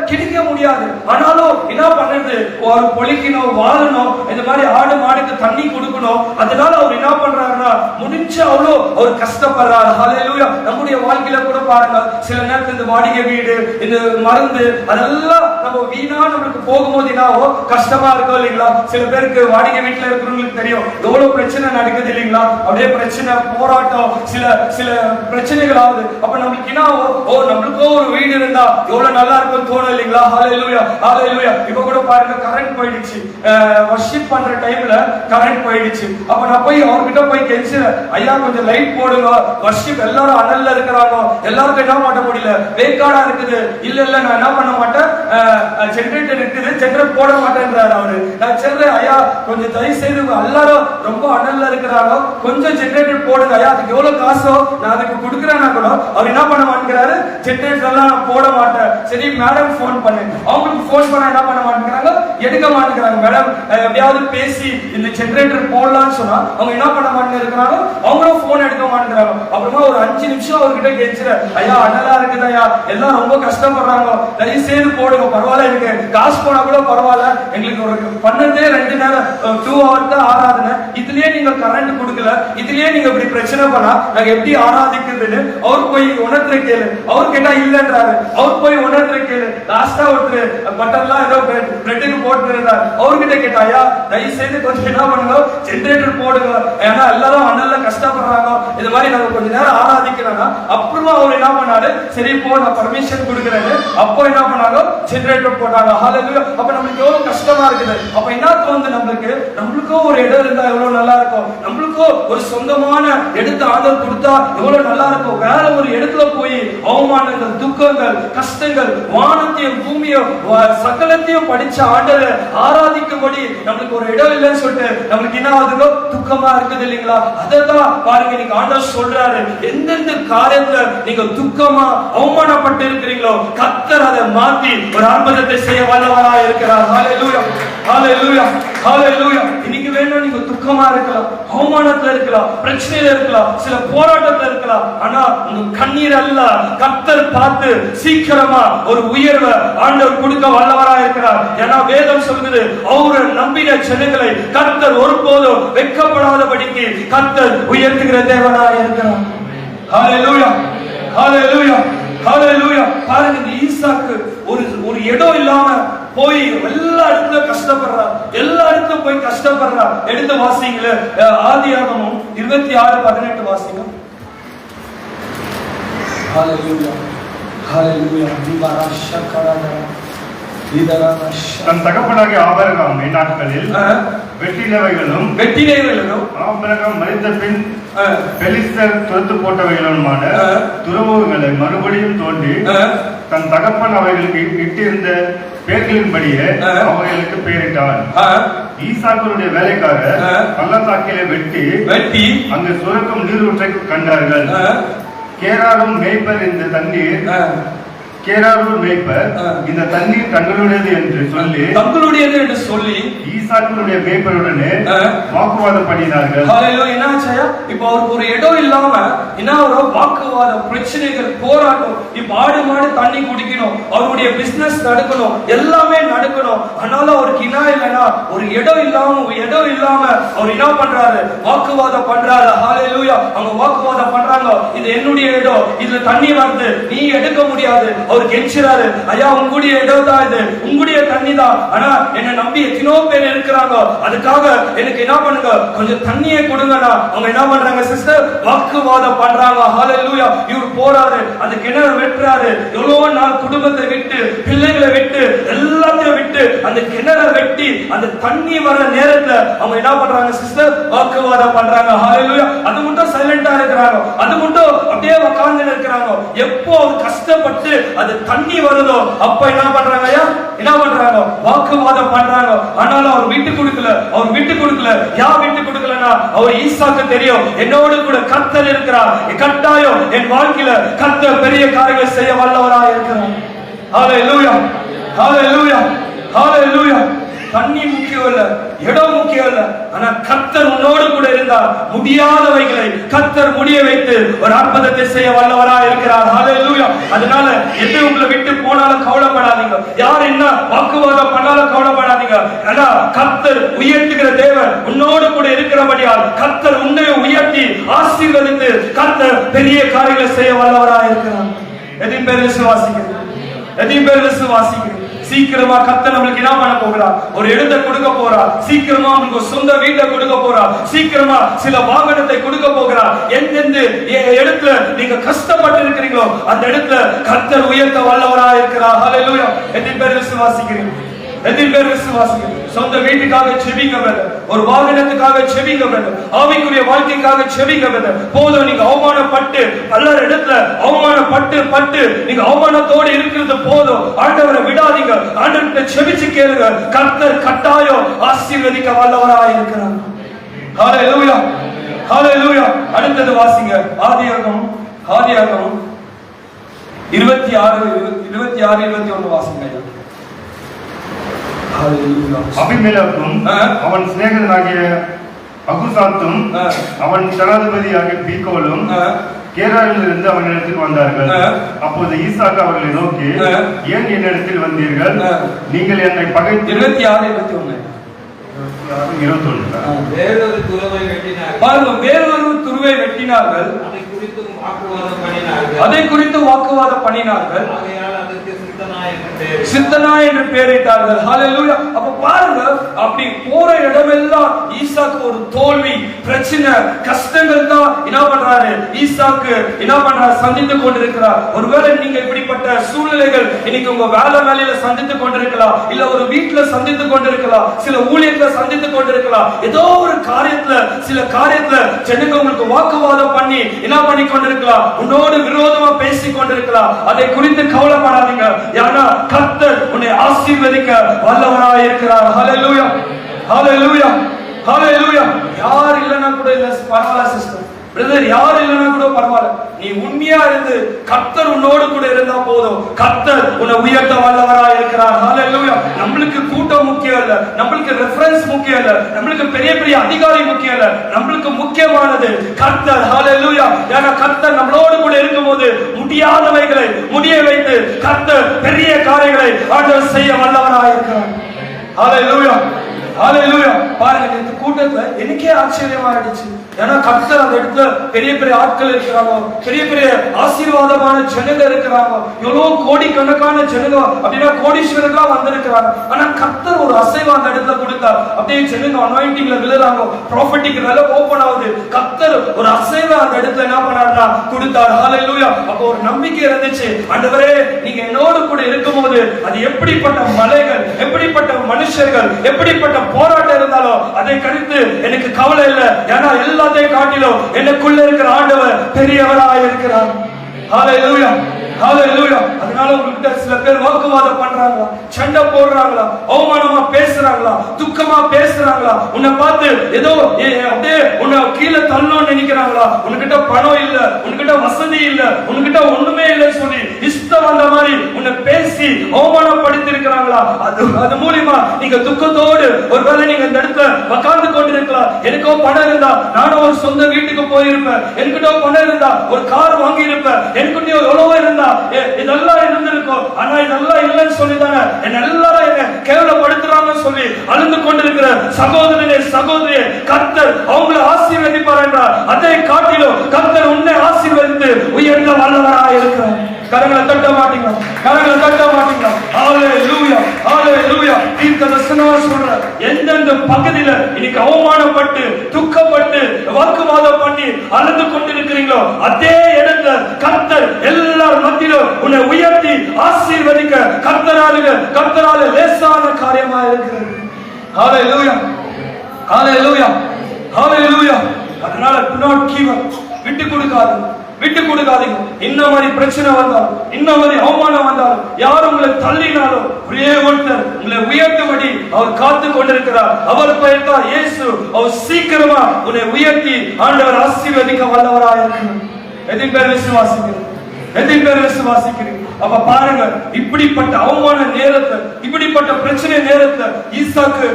[SPEAKER 1] கிடைக்க முடியாது. ஆனாலும் என்ன பண்றது, ஒரு பொலிக்கணும், வாழணும், இந்த மாதிரி ஆடு மாடுக்கு தண்ணி கொடுக்கணும். அதனால அவர் என்ன பண்றாருன்னா, முடிஞ்ச அவ்வளோ அவர் கஷ்டப்படுறாரு. ஹல்லேலூயா. நம்முடைய வாழ்க்கையில கூட பாருங்க, சில நேரத்தில் இந்த வாடகை வீடு, இந்த மருந்து, அதெல்லாம் நம்ம வீணா நம்மளுக்கு போகும்போது என்னாவோ கஷ்டமா இருக்கும் இல்லைங்களா? சில பேருக்கு வாடகை வீட்டுல இருக்கிறவங்களுக்கு தெரியும் எவ்வளவு பிரச்சனை நடக்குது இல்லைங்களா? அப்படியே பிரச்சனை, போராட்டம், சில பிரச்சனைகள் ஆகுது. அப்ப நம்மளுக்கு என்னாவோ, நம்மளுக்கோ ஒரு வீடு இருந்தா எவ்வளவு நல்லா இருக்கும் தோணும் இல்லைங்களா? ஹல்லேலூயா. ஹல்லேலூயா. இப்ப கூட பாருங்க, கரண்ட் போயிடுச்சு. வர்ஷிப் பண்ற டைம்ல கரண்ட் போயிடுச்சு. அப்ப நான் போய் அவர்கிட்ட போய் கெஞ்சுறேன், ஐயா கொஞ்சம் லைட் போடுங்க, வர்ஷிப் எல்லாரும் அனல்ல இருக்கிறாங்க, எல்லாருக்கும் என்ன பண்ண முடியல, வேக்காடா இருக்குது. இல்ல நான் என்ன பண்ண மாட்டேன், ஜெனரேட்டர் இருக்குது, ஜெனரேட் போட மாட்டேன்றாரு அவரு. நான் சொல்றேன், ஐயா கொஞ்சம் தயவு செய்து எல்லாரும் ரொம்ப அனல்ல இருக்கிறாங்க, கொஞ்சம் ஜெனரேட்டர் போடுங்க ஐயா, அதுக்கு எவ்வளவு காசோ நான் அதுக்கு கொடுக்குறேன்னா கூட அவர் என்ன பண்ண மாட்டேங்கிறாரு, ஜெனரேட்டர் எல்லாம் நான் போட மாட்டேன். சரி மேடம் போன் பண்ணு, அவங்களுக்கு போன் பண்ண என்ன பண்ண மாட்டேங்கிறாங்க, எடுக்க மாட்டேங்கிறாங்க. மேடம் எப்படியாவது பேசி இந்த ஜெனரேட்டர் போடலாம்னு சொன்னா அவங்க என்ன பண்ண மாட்டேங்கிறாங்க, அவங்களும் போன் எடுக்க மாட்டேங்கிறாங்க. அப்புறமா ஒரு 5 நிமிஷம் அவர்கிட்ட கேட்கிற, ஐயா அனலா இருக்குது ஐயா, எல்லாம் ரொம்ப கஷ்டப்படுறாங்க, தயவு செய்து போடுங்க, பரவாயில்ல எனக்கு காசு போனா கூட பரவாயில்ல, எங்களுக்கு ஒரு பண்ணதே 2 நேரம் 2 hours தான் ஆராதனை, இதுலயே நீங்க கரண்ட் கொடுக்கல, இதுலயே நீங்க இப்படி பிரச்சனை பண்ணா நாங்க எப்படி ஆராதிக்கிறதுன்னு அவர் போய் உணர்த்துற கேளு. அவர் கேட்டா இல்லன்றாரு. அவர் போய் உணர்த்துற கேளு. லாஸ்டா ஒருத்தர் பட்டர்லாம் ஏதோ பிரெட்டுக்கு போட்டு இருந்தார். அவர்கிட்ட கேட்டாயா, தயவு செய்து கொஞ்சம் என்ன பண்ணுங்க, ஜெனரேட்டர் போடுங்க, ஏன்னா எல்லாரும் அண்ணல்ல கஷ்டப்படுறாங்க, இது மாதிரி நாங்க கொஞ்ச நேரம் ஆராதிக்கிறாங்க. அப்புறமா அவர் என்ன பண்ணாரு, சரி போ நான் பர்மிஷன் கொடுக்குறேன்னு அப்போ என்ன பண்ணாங்க, ஜெனரேட்டர் போட்டாங்க. ஹல்லேலூயா. அப்ப நம்மளுக்கு எவ்வளவு கஷ்டமா இருக்குது. அப்ப என்ன தோணுது, நம்மளுக்கும் ஒரு இடம் இருந்தா எவ்வளவு நல்லா இருக்கும், நம்மளுக்கும் ஒரு சொந்தமான இடத்தை ஆண்டவர் கொடுத்தா எவ்வளவு நல்லா இருக்கும். வேற ஒரு இடத்துல போய் அவமானங்கள், துக்கங்கள், கஷ்டங்கள், வானத்தையும் பூமியும் சகலத்தையும் படிச்ச ஆண்டவரை ஆராதிக்கும்படி நம்மளுக்கு ஒரு இடம் இல்லைன்னு சொல்லிட்டு நம்மளுக்கு என்ன ஆகுதோ துக்கமா இருக்குது இல்லைங்களா? அதான் பாருங்க, நீங்க ஆண்டவர் சொல்றாரு, எந்தெந்த காரியத்துல நீங்க துக்கமா அவமானப்பட்டு இருக்கிறீங்களோ கர்த்தர் அதை மாத்தி ஒரு அற்புதத்தை செய்ய வல்லவராக இருக்கிறார். ஹல்லேலூயா. ஹல்லேலூயா. ஹல்லேலூயா. இன்னைக்கு வேணா நீங்க துக்கமா இருக்கலாம், அவமானத்துல இருக்கலாம், பிரச்சனையில இருக்கலாம், சில போராட்டத்துல இருக்கலாம். ஆனா உங்க கண்ணீர் அல்ல, கர்த்தர் பார்த்து சீக்கிரமா ஒரு உயர்வை ஆண்டவர் கொடுக்க வல்லவராக இருக்கிறார். ஏன்னா வேதம் சொல்லுது, அவரை நம்பின ஜனங்களை கர்த்தர் ஒருபோதும் வெட்கப்படாதபடிக்கு கர்த்தர் உயர்த்துகிற தேவனாக இருக்கிறார். ஹல்லேலூயா. ஹல்லேலூயா. ஹalleluya. பாருங்க இந்த ஈசாக்கு ஒரு இடம் இல்லாம போய் எல்லா இடத்துல கஷ்டப்படுறா, எல்லா இடத்துல போய் கஷ்டப்படுறா. எடுத்து வாசிங்கள ஆதியாகமம் 26:18 வாசிங்க. ஹalleluya ஹalleluya.
[SPEAKER 2] தன் தகப்பனாகிய ஆபிரகாம் நாட்களில் வெட்டினவைகளும் ஆபிரகாம் மரித்த பின் பெலிஸ்தர் துரத்து போட்டவைகளுமான துறவுகளை மறுபடியும் தோண்டி தன் தகப்பன் அவைகளுக்கு இட்டிருந்த பேர்களின்படியே அவைகளுக்கு பெயரிட்டான். ஈசாக்குடைய வேலைக்காரர் பள்ளத்தாக்கிலே வெட்டி அங்கு சுரக்கும் நீரூற்றை கண்டார்கள். கேராரும் மேய்ப்பர் இந்த தண்ணீர் இந்த தண்ணீர் தங்களுடையது என்று சொல்லி ஈசாக்குடைய மேய்ப்பருடனே வாக்குவாதம் பண்ணினார்கள்.
[SPEAKER 1] இப்ப அவருக்கு ஒரு இடம் இல்லாம என்ன வாக்குவாதம், பிரச்சனைகள், போராட்டம். இப்ப ஆடு மாடு தண்ணி குடிக்கணும், அவருடைய பிசினஸ் நடக்கணும், எல்லாமே நடக்கணும். ஆனாலும் அவருக்கு என்ன இல்லைன்னா ஒரு இடம் இல்லாம அவர் என்ன பண்றாரு? வாக்குவாதம் பண்றாரு. ஹalleluya. அவங்க வாக்குவாதம் பண்றாங்க. இது என்னுடைய இடம், இதுல தண்ணி வருது, நீ எடுக்க முடியாது. அவர் கெஞ்சுறாரு, ஐயா உங்களுடைய இடம் தான் இது, உங்களுடைய தண்ணி தான். ஆனா என்ன நம்பி எத்தனோ பேர் இருக்கிறாங்க, அதுக்காக எனக்கு என்ன பண்ணுங்க, கொஞ்சம் தண்ணியை கொடுங்கண்ணா. அவங்க என்ன பண்றாங்க சிஸ்டர்? வாக்குவாதம் பண்றாங்க. ஹalleluya. இவர் போறாரு, அந்த கிணறு வெட்டுறாரு. எவ்வளவு நாள் குடும்பத்தை விட்டு, பிள்ளைகளை விட்டு, எல்லாத்தையும் விட்டு அந்த கிணறை வெட்டி அந்த தண்ணி வர நேரத்துல அவங்க என்ன பண்றாங்க சிஸ்டர்? வாக்குவாதம் பண்றாங்க. ஹalleluya. அது மட்டும் சைலண்டா இருக்கிறாங்க, அது மட்டும் அப்படியே உட்கார்ந்து இருக்கிறாங்க. எப்போ கஷ்டப்பட்டு அது தண்ணி வருதோ அப்ப என்ன பண்றாங்க? என்ன பண்றாங்க? வாக்குவாதம் பண்றாங்க. ஆனாலும் அவர் விட்டு கொடுக்கல. யார் விட்டு கொடுக்கலன்னா அவர் ஈசாக்கு தெரியும், என்னோடு கூட கர்த்தர் இருக்கிறார், கட்டாயம் என் வாழ்க்கையில கர்த்தர் பெரிய காரியங்களை செய்ய வல்லவராக இருக்கிறார். ஹalleluya ஹalleluya ஹalleluya. தண்ணி முக்கியம் இல்ல, இடம் முக்கியம் இல்ல, ஆனா கர்த்தர் உன்னோடு கூட இருந்தார். முடியாதவைகளை கர்த்தர் முடிய வைத்து ஒரு அற்புதத்தை செய்ய வல்லவரா இருக்கிறார். ஹalleluya. அதனால எது உங்களை விட்டு போனாலும் கவலைப்படாதீங்க, யார் என்ன வாக்குவாதம் பண்ணாலும் கவலைப்படாதீங்க. ஆனா கர்த்தர் உயர்த்துகிற தேவன் உன்னோடு கூட இருக்கிறபடியால் கர்த்தர் உன்னை உயர்த்தி ஆசீர்வதித்து கர்த்தர் பெரிய காரியங்களை செய்ய வல்லவரா இருக்கிறார். எதின் பேர் விசுவாசிக்கிறேன். சீக்கிரமா கர்த்தர் நம்மளுக்கு என்ன பண்ண போகிறார்? ஒரு இடத்தை கொடுக்க போறார். சீக்கிரமா உங்களுக்கு சொந்த வீட்டை கொடுக்க போறார். சீக்கிரமா சில வாகனத்தை கொடுக்க போகிறார். எந்தெந்த இடத்துல நீங்க கஷ்டப்பட்டு இருக்கிறீங்களோ அந்த இடத்துல கர்த்தர் உயர்த்த வல்லவரா இருக்கிறார். ஹalleluya. எத்தனை பேர் விசுவாசிக்கிறீங்க? சொந்த வீட்டுக்காக செபிங்க பிரதர், ஒரு வாகனத்துக்காக செபிங்க பிரதர், ஆவிக்குரிய வாழ்க்கைக்காக செபிங்க பிரதர். போதும் நீங்க அவமானப்பட்டு பலர் இடத்துல அவமானப்பட்டு நீங்க அவமானத்தோடு இருக்கிறது போதும். ஆண்டவரை விடாதீங்க, ஆண்டவர்கிட்ட செபிச்சு கேளுங்க. கர்த்தர் கட்டாயம் ஆசீர்வதிக்க வல்லவராக இருக்கிறார். ஹalleluya ஹalleluya. அடுத்தது வாசிங்க ஆதியாகமம் 26:21 வாசிங்க.
[SPEAKER 2] அபிமெலேக்கும் அவன் சிநேகிதனாகிய அகுசாத்தும் அவன் ஜனாதிபதியாகிய பீகோலும் கேராரிலிருந்து அவனிடத்தில் வந்தார்கள். அப்போது ஈசாக்கு அவர்களை நோக்கி, ஏன் என்னிடத்தில் வந்தீர்கள்? நீங்கள் என்னை பகைத்து
[SPEAKER 1] 26:21
[SPEAKER 4] வேறொரு துருவை வெட்டினார்கள்.
[SPEAKER 1] அதை குறித்து வாக்குவாதம் பண்ணினார்கள். சித்தனா என்று பெயரிட்டார்கள். ஹalleluya. அப்ப பாருங்க, அப்படி போற இடமெல்லாம் ஈசாக்கு ஒரு தோல்வி, பிரச்சனை, கஷ்டங்கள் தான் என்ன பண்றாரு? ஈசாக்கு என்ன பண்றாரு? சந்தித்துக் கொண்டிருக்கிறார். ஒருவேளை நீங்க இப்படிப்பட்ட சூழ்நிலைகள் இன்னைக்கு உங்க வேலையில சந்தித்துக் கொண்டிருக்கலாம், இல்ல ஒரு வீட்டுல சந்தித்துக் கொண்டிருக்கலாம், சில ஊழியத்துல சந்தித்துக் கொண்டிருக்கலாம். ஏதோ ஒரு காரியத்துல சில காரியத்துல ஜனங்க உங்களுக்கு வாக்குவாதம் பண்ணி என்ன பண்ணி கொண்டிருக்கலாம், உன்னோடு விரோதமா பேசிக் கொண்டிருக்கலாம். அதை குறித்து கவலைப்படாதீங்க. ஏன்னா கர்த்தர் உன்னை ஆசீர்வதிக்க வல்லவராக இருக்கிறார். ஹalleluya ஹalleluya ஹalleluya. யார் இல்லனா கூட இல்ல பரவாயில்லை சிஸ்டர், பிரதர், யார் இல்லனா கூட பரவாயில்லை. நீ உண்மையா இருந்து கர்த்தர் உன்னோடு கூட இருந்தா போதும். கர்த்தர் உன்னை உயர்த்த வல்லவராக இருக்கிறார். ஹalleluya. நம்மளுக்கு கூட்டம் முக்கியம் இல்ல, நம்மளுக்கு ரெஃபரன்ஸ் முக்கியம் இல்ல, நம்மளுக்கு பெரிய பெரிய அதிகாரி முக்கியம் இல்ல, நம்மளுக்கு முக்கியமானது கர்த்தர். ஹalleluya. ஏன்னா கர்த்தர் நம்மளோடு கூட இருக்கும்போது முடியாதவைகளை முடிய வைத்து கர்த்தர் பெரிய காரியங்களை ஆண்டவர் செய்ய வல்லவராக இருக்கிறார். ஹalleluya ஹalleluya. பாருங்க, இந்த கூட்டத்துல எனக்கே ஆச்சரியமா ஆயிடுச்சு. ஏன்னா கர்த்தர் அந்த இடத்துல பெரிய பெரிய ஆட்கள் இருக்கிறாங்க, பெரிய பெரிய ஆசீர்வாதமான ஜனங்க இருக்கிறாங்க, எவ்வளவு கோடிக்கணக்கான ஜனங்க அப்படின்னா கோடீஸ்வரர்களா வந்திருக்கிறாங்க. ஆனா கர்த்தர் ஒரு அசைவ அந்த இடத்துல கொடுத்தார். அப்படியே ஜனங்க அனாயிண்டிங்ல விழுறாங்க, ப்ராஃபட்டிக் வேலை ஓபன் ஆகுது. கர்த்தர் ஒரு அசைவ அந்த இடத்துல என்ன பண்ணாருன்னா கொடுத்தார். ஹalleluya. அப்போ ஒரு நம்பிக்கை இருந்துச்சு, ஆண்டவரே நீங்க என்னோடு கூட இருக்கும்போது அது எப்படிப்பட்ட மலைகள், எப்படிப்பட்ட மனுஷர்கள், எப்படிப்பட்ட போராட்டம் இருந்தாலும் அதை கருத்து எனக்கு கவலை இல்லை. ஏன்னா எல்லாத்தையும் காட்டிலும் எனக்குள்ள இருக்கிற ஆண்டவர் பெரியவராக இருக்கிறார். ஹalleluya, ஹalleluya. அதனால உங்ககிட்ட சில பேர் வாக்குவாதம் பண்றாங்களா, சண்டை போடுறாங்களா, அவமானமா பேசுறாங்களா, துக்கமா பேசுறாங்களா, உன்னை பார்த்து ஏதோ அப்படியே உன்னை கீழே தள்ளணும்னு நினைக்கிறாங்களா, உன்கிட்ட பணம் இல்ல, உன்கிட்ட வசதி இல்ல, உன்கிட்ட ஒண்ணுமே இல்லைன்னு சொல்லி இஷ்டம் வந்த மாதிரி உன்னை பேசி அவமானப்படுத்தி இருக்கிறாங்களா, அது மூலியமா நீங்க துக்கத்தோடு ஒருவேளை நீங்க இந்த இடத்துல உட்கார்ந்து கொண்டிருக்கலாம். எனக்கோ பணம் இருந்தா நானும் ஒரு சொந்த வீட்டுக்கு போயிருப்பேன், என்கிட்ட பணம் இருந்தா ஒரு கார் வாங்கி இருப்பேன், என்கிட்ட எவ்வளவோ இருந்தா இதெல்லாம் இருந்திருக்கும். ஆனா இதெல்லாம் இல்லைன்னு சொல்லிதானே என்ன எல்லாரும் என்ன கேவலப்படுத்துறாங்கன்னு சொல்லி அழுந்து கொண்டிருக்கிற சகோதரனே சகோதரியே, கர்த்தர் அவங்களை ஆசீர்வதிப்பார் என்றார். அதை காட்டிலும் கர்த்தர் உன்னை ஆசீர்வதித்து உயர்ந்த வல்லவராக இருக்கிறார். கரங்களை தட்ட மாட்டீங்க, கரங்களை தட்ட மாட்டீங்க. ஹalleluya, ஹalleluya. தீர்க்கதரிசனமா சொல்ற எந்தெந்த பகுதியில இன்னைக்கு அவமானப்பட்டு துக்கப்பட்டு வாக்குவாதம் பண்ணி அழுது கொண்டிருக்கிறீங்களோ அதே இடத்துல கர்த்தர் எல்லார் மத்தியிலும் உன்னை உயர்த்தி ஆசீர்வதிக்க கர்த்தரால லேசான காரியமா இருக்கிறது. ஹalleluya, ஹalleluya, ஹalleluya. அதனால do not give up, விட்டு கொடுக்காதீங்க. இந்த மாதிரி பிரச்சனை வந்தாலும், இந்த மாதிரி அவமானம் வந்தாலும், யார் உங்களை தள்ளினாலும் ஒரே ஒருத்தர் உங்களை உயர்த்தும்படி அவர் காத்து கொண்டிருக்கிறார். அவர் பெயர் தான் இயேசு. அவர் சீக்கிரமா உன்னை உயர்த்தி ஆண்டவர் ஆசீர்வதிக்க வல்லவராக இருக்கிறார். எத்தனை பேர் விசுவாசிக்கிறீங்க? எத்தனை பேர் விசுவாசிக்கிறீங்க? அப்ப பாருங்க, இப்படிப்பட்ட அவமான நேரத்தை, இப்படிப்பட்ட பிரச்சனை நேரத்தை ஈசாக்கு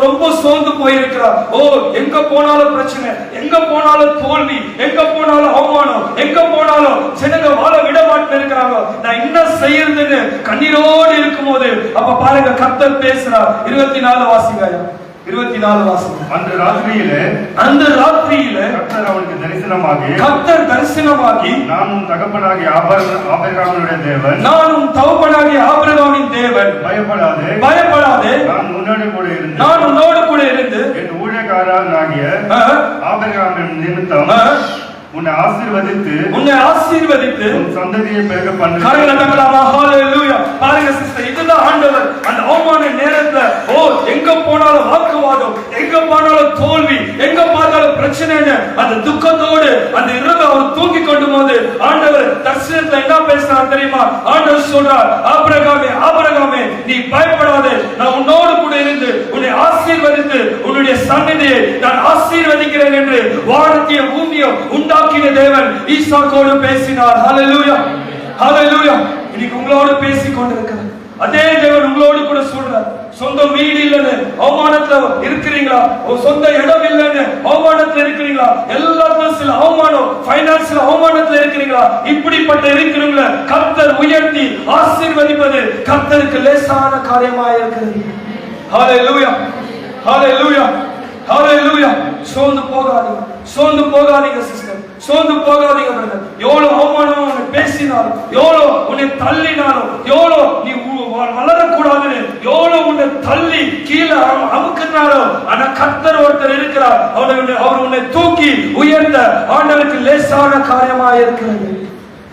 [SPEAKER 1] ரொம்ப சோர்ந்து போயிருக்கிறார். ஓ, எங்க போனாலும் பிரச்சனை, எங்க போனாலும் தோல்வி, எங்க போனாலும் அவமானம், எங்க போனாலும் ஜனங்க வாழ விட மாட்டேன்னு இருக்கிறாங்க. நான் என்ன செய்யறதுன்னு கண்ணீரோடு இருக்கும் போது அப்ப பாருங்க கர்த்தர் பேசுறார். 24 வாசிங்க, 24 வாசிங்க. அந்த ராத்திரியில கர்த்தர் அவனுக்கு தரிசனமாகி நான் உன் தகப்பனாகிய ஆபிரகாமினுடைய தேவன், நான் உன் தகப்பனாகிய ஆபிரகாமின் தேவன், பயப்படாதே, நான் உன்னோடு கூட இருந்து என் ஊழியக்காரனாகிய ஆபிரகாமின் நிமித்தம் உன்னை ஆசீர்வதித்து உன் சந்ததியை பெருக பண்ணு. ஹalleluya. பாருங்க சிஸ்டர், இதுதான் ஆண்டவர் அந்த அவமான நேரத்துல ஓ எங்க போனாலும் வாக்குவாதம், எங்க போனாலும் தோல்வி, எங்க பார்த்தாலும் பிரச்சனைன்னு அந்த துக்கத்தோடு அந்த இரவு அவர் தூங்கி கொண்டு போது ஆண்டவர் தரிசனத்துல என்ன பேசுறார் தெரியுமா? ஆண்டவர் சொல்றார், ஆபிரகாமே நீ பயப்படாதே, நான் உன்னோடு கூட இருந்து உன்னை ஆசீர்வதித்து உன்னுடைய சன்னதியை நான் ஆசீர்வதிக்கிறேன் என்று வானத்தைய பூமியை உண்டாக்கின தேவன் ஈசாக்கோடு பேசினார். ஹalleluya, ஹalleluya. இன்னைக்கு உங்களோடு பேசிக் கொண்டிருக்கிறார் அதே தேவன் உங்களோடு கூட சொல்றார். சொந்த வீடு இல்லைன்னு அவமானத்துல இருக்கிறீங்களா? சொந்த இடம் இல்லைன்னு அவமானத்துல இருக்கிறீங்களா? எல்லாத்துலயும் சில அவமானம், பைனான்ஸ்ல அவமானத்துல இருக்கிறீங்களா? இப்படிப்பட்ட இருக்கிறவங்கள கர்த்தர் உயர்த்தி ஆசீர்வதிப்பது கர்த்தருக்கு லேசான காரியமா இருக்கிறது. ஹalleluya, ஹalleluya, ஹalleluya. சோர்ந்து போகாதீங்க சிஸ்டர், சோர்ந்து போகாதீங்க பிரதர். எவ்வளவு அவமானமா உன்னை பேசினாலும், எவ்வளவு உன்னை தள்ளினாலும், எவ்வளவு நீ வளரக்கூடாதுன்னு எவ்வளவு உன்னை தள்ளி கீழே அமுக்குனாலும், ஆனா கர்த்தர் ஒருத்தர் இருக்கிறார். அவர் உன்னை தூக்கி உயர்ந்த ஆண்டவருக்கு லேசான காரியமா இருக்கிறது.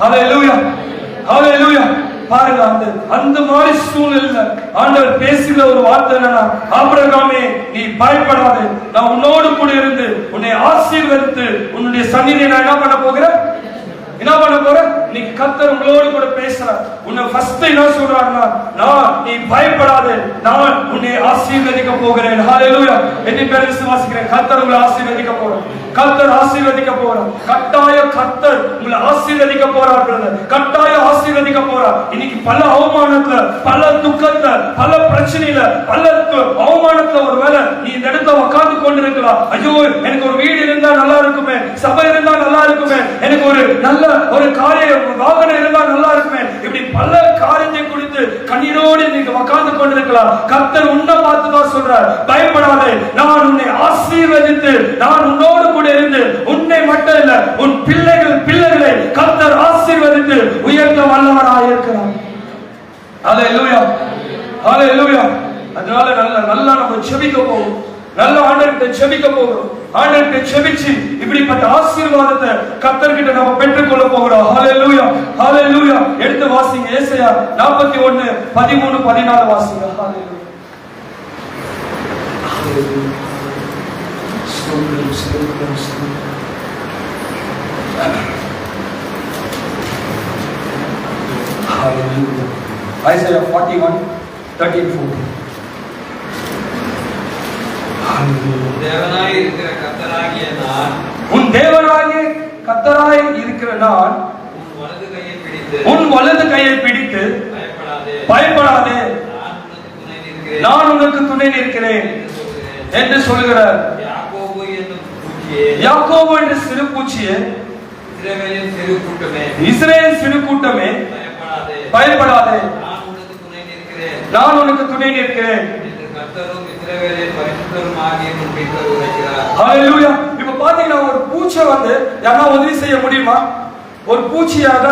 [SPEAKER 1] ஹalleluya, ஹalleluya. பாருங்க, அந்த மாதிரி சூழ்நிலை ஆண்டவர் பேசுகிற ஒரு வார்த்தை என்னன்னா, ஆபிரகாமே நீ பயப்படாதே, நான் உன்னோடு கூட இருந்து உன்னை ஆசீர்வதித்து உன்னுடைய சந்நிதியை நான் என்ன பண்ண போகிறேன்? இன்னைக்கு கர்த்தர் உங்களோடு கூட பேசுறார். உன்னை ஃபர்ஸ்ட் என்ன சொல்றாருன்னா, நீ பயப்படாதே, நான் உன்னை ஆசீர்வதிக்க போகிறேன். ஹalleluya. எத்தனை பேர் விசுவாசிக்கிறேன்? கர்த்தர் உங்களை ஆசீர்வதிக்க போறார். கர்த்தர் ஆசீர்வதிக்க போறார். கட்டாய கர்த்தர் உங்களை ஆசீர்வதிக்க போறார் பிரதர். கட்டாய ஆசீர்வதிக்க போறார். இன்னைக்கு பல அவமானத்துல, பல துக்கத்துல, பல பிரச்சனையில, பல அவமானத்துல ஒருவேளை நீ இந்த இடத்துல உட்கார்ந்து கொண்டிருக்கலாம். ஐயோ, எனக்கு ஒரு வீடு இருந்தா நல்லா இருக்குமே, சபை இருந்தா நல்லா இருக்குமே, எனக்கு ஒரு நல்ல ஒரு காரிய வாகனம் இருந்தா நல்லா இருக்குமே, இப்படி பல காரியத்தை குறித்து குறித்து கண்ணீரோடு நீங்க உட்கார்ந்து கொண்டிருக்கலாம். கர்த்தர் உன்னை பார்த்து தான் சொல்றார், பயப்படாதே, நான் உன்னை ஆசீர்வதித்து நான் உன்னோடு கூட இருந்து உன்னை மட்டும் இல்ல உன் பிள்ளைகளை கர்த்தர் ஆசீர்வதித்து உயர்த்த வல்லவராக இருக்கிறார். ஹல்லேலூயா, ஹல்லேலூயா. அதனால நல்லா நம்ம ஜெபிக்க போறோம், நல்ல ஆண்டவர்கிட்ட ஜெபிக்க போகிறோம். ஆண்டவர்கிட்ட ஜெபிச்சு இப்படிப்பட்ட ஆசீர்வாதத்தை கர்த்தர்கிட்ட நம்ம பெற்றுக்கொள்ள போகிறோம். ஹல்லேலூயா, ஹல்லேலூயா. எடுத்து வாசிங்க, ஏசாயா 41 13 14 வாசிங்க. ஹல்லேலூயா. Hallelujah. Isaiah 41 13 14.
[SPEAKER 4] தேவனாய் இருக்கிற கர்த்தராகிய நான்,
[SPEAKER 1] உன் தேவனாகிய கர்த்தராய் இருக்கிற நான் உன் வலது கையை பிடித்து பயப்படாதே, நான் உனக்கு துணை நிற்கிறேன் என்று சொல்கிறார். யாக்கோபு என்ற சிறு பூச்சியே, இஸ்ரவேலின் சிறு கூட்டமே, பயப்படாதே, நான் உனக்கு துணை நிற்கிறேன். ஹல்லேலூயா. இப்ப பாத்தீங்கன்னா ஒரு பூச்சை வந்து யாரா உதவி செய்ய முடியுமா? ஒரு பூச்சியாக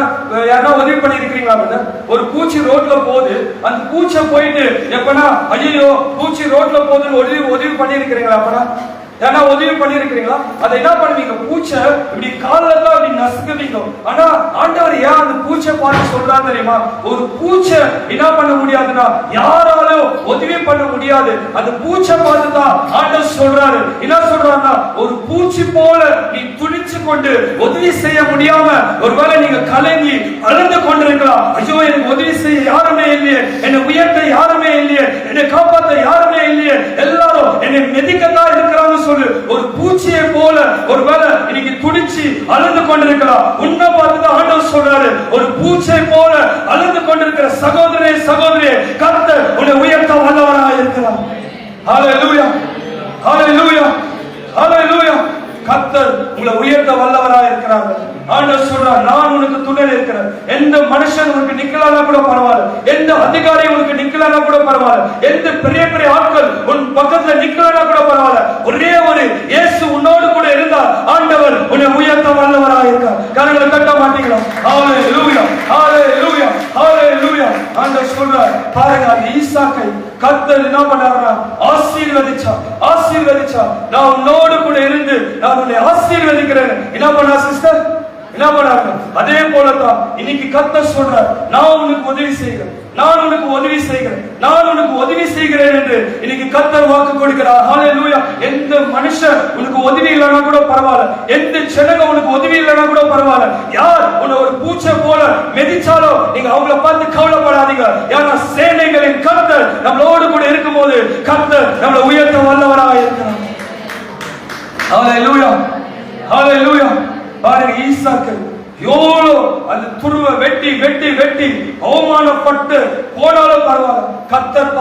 [SPEAKER 1] யாரா உதவி பண்ணி இருக்கீங்களா? ஒரு பூச்சி ரோட்ல போகுது, அந்த பூச்சை போயிட்டு எப்பனா ஐயோ பூச்சி ரோட்ல போகுதுன்னு உதவி பண்ணி இருக்கிறீங்களா? அப்பனா ஏன்னா உதவி பண்ணி இருக்கிறீங்களா? அதை என்ன பண்ணுவீங்க? பூச்சை இப்படி காலில் தான் அப்படி நசுக்குவீங்க. ஆனா ஆண்டவர் ஏன் அந்த பூச்சை பார்த்து சொல்றாரு தெரியுமா? ஒரு பூச்சை என்ன பண்ண முடியாதுன்னா யாராலும் உதவி பண்ண முடியாது. அந்த பூச்சை பார்த்து தான் ஆண்டவர் சொல்றாரு. என்ன சொல்றாருன்னா, ஒரு பூச்சி போல நீ துணிச்சு கொண்டு உதவி செய்ய முடியாம ஒருவேளை நீங்க கலங்கி அழுந்து கொண்டிருக்கலாம். ஐயோ எனக்கு உதவி செய்ய யாருமே இல்லையே, என்னை உயர்த்த யாருமே இல்லையே, என்னை காப்பாற்ற யாருமே இல்லையே, எல்லாரும் என்னை மெதிக்கத்தான் இருக்கிறாங்க. ஒரு பூச்சியை போல ஒருவேளை இன்னைக்கு துடிச்சு அழுந்து கொண்டிருக்கலாம். உன்னை பார்த்துதான் ஆண்டவர் சொல்றாரு, ஒரு பூச்சியை போல அழுந்து கொண்டிருக்கிற சகோதரியே கர்த்தர் உன்னை உயர்த்த வல்லவராக இருக்கிறார். ஹல்லேலூயா, ஹல்லேலூயா, ஹல்லேலூயா. கர்த்தர் உங்களை உயர்த்த வல்லவராக இருக்கிறார். ஆண்டவர் சொல்றார், நான் உனக்கு துணை இருக்கிறேன். எந்த மனுஷன் உனக்கு நிக்கலனா கூட பரவாயில்ல, எந்த அதிகாரி உனக்கு நிக்கலனா கூட பரவாயில்ல, எந்த பெரிய பெரிய ஆட்கள் உன் பக்கத்துல நிக்கலனா கூட பரவாயில்ல, ஒரே ஒரு இயேசு உன்னோடு கூட இருந்தால் ஆண்டவர் உன்னை உயர்த்த வல்லவராக இருக்கிறார். கரங்களை தட்ட மாட்டீங்களா? ஹல்லேலூயா, ஹல்லேலூயா, ஹல்லேலூயா. ஆண்டவர் சொல்றார், பாருங்க, அந்த ஈசாக்கை கர்த்தர் என்ன பண்ணாருன்னா ஆசீர்வதிச்சா. நான் உன்னோடு கூட இருந்து நான் உன்னை ஆசீர்வதிக்கிறேன். என்ன பண்ணா சிஸ்டர்? என்ன பண்ணாங்க? அதே போலதான் இன்னைக்கு கர்த்தர் சொல்றார், நான் உனக்கு உதவி செய்கிறேன், நான் உனக்கு உதவி செய்கிறேன், நான் உனக்கு உதவி செய்கிறேன் என்று இன்னைக்கு கர்த்தர் வாக்கு கொடுக்கிறார். ஹல்லேலூயா. எந்த மனுஷன் உனக்கு உதவி இல்லைன்னா கூட பரவாயில்ல, எந்த ஜனங்க உனக்கு உதவி இல்லைன்னா கூட பரவாயில்ல, யார் உன்னை ஒரு பூச்சை போல மெதிச்சாலோ நீங்க அவங்கள பார்த்து கவலைப்படாதீங்க. ஏன்னா சேனைகளின் கர்த்தர் நம்மளோடு கூட இருக்கும் போது கர்த்தர் நம்மளை உயர்த்த வல்லவராக இருக்கிறார். ஹல்லேலூயா, ஹல்லேலூயா. பாருங்க, ஈசாக்கு எவ்வளோ அந்த துருவ வெட்டி அவமானப்பட்டு போனாலும் பரவாயில்ல, கர்த்தர்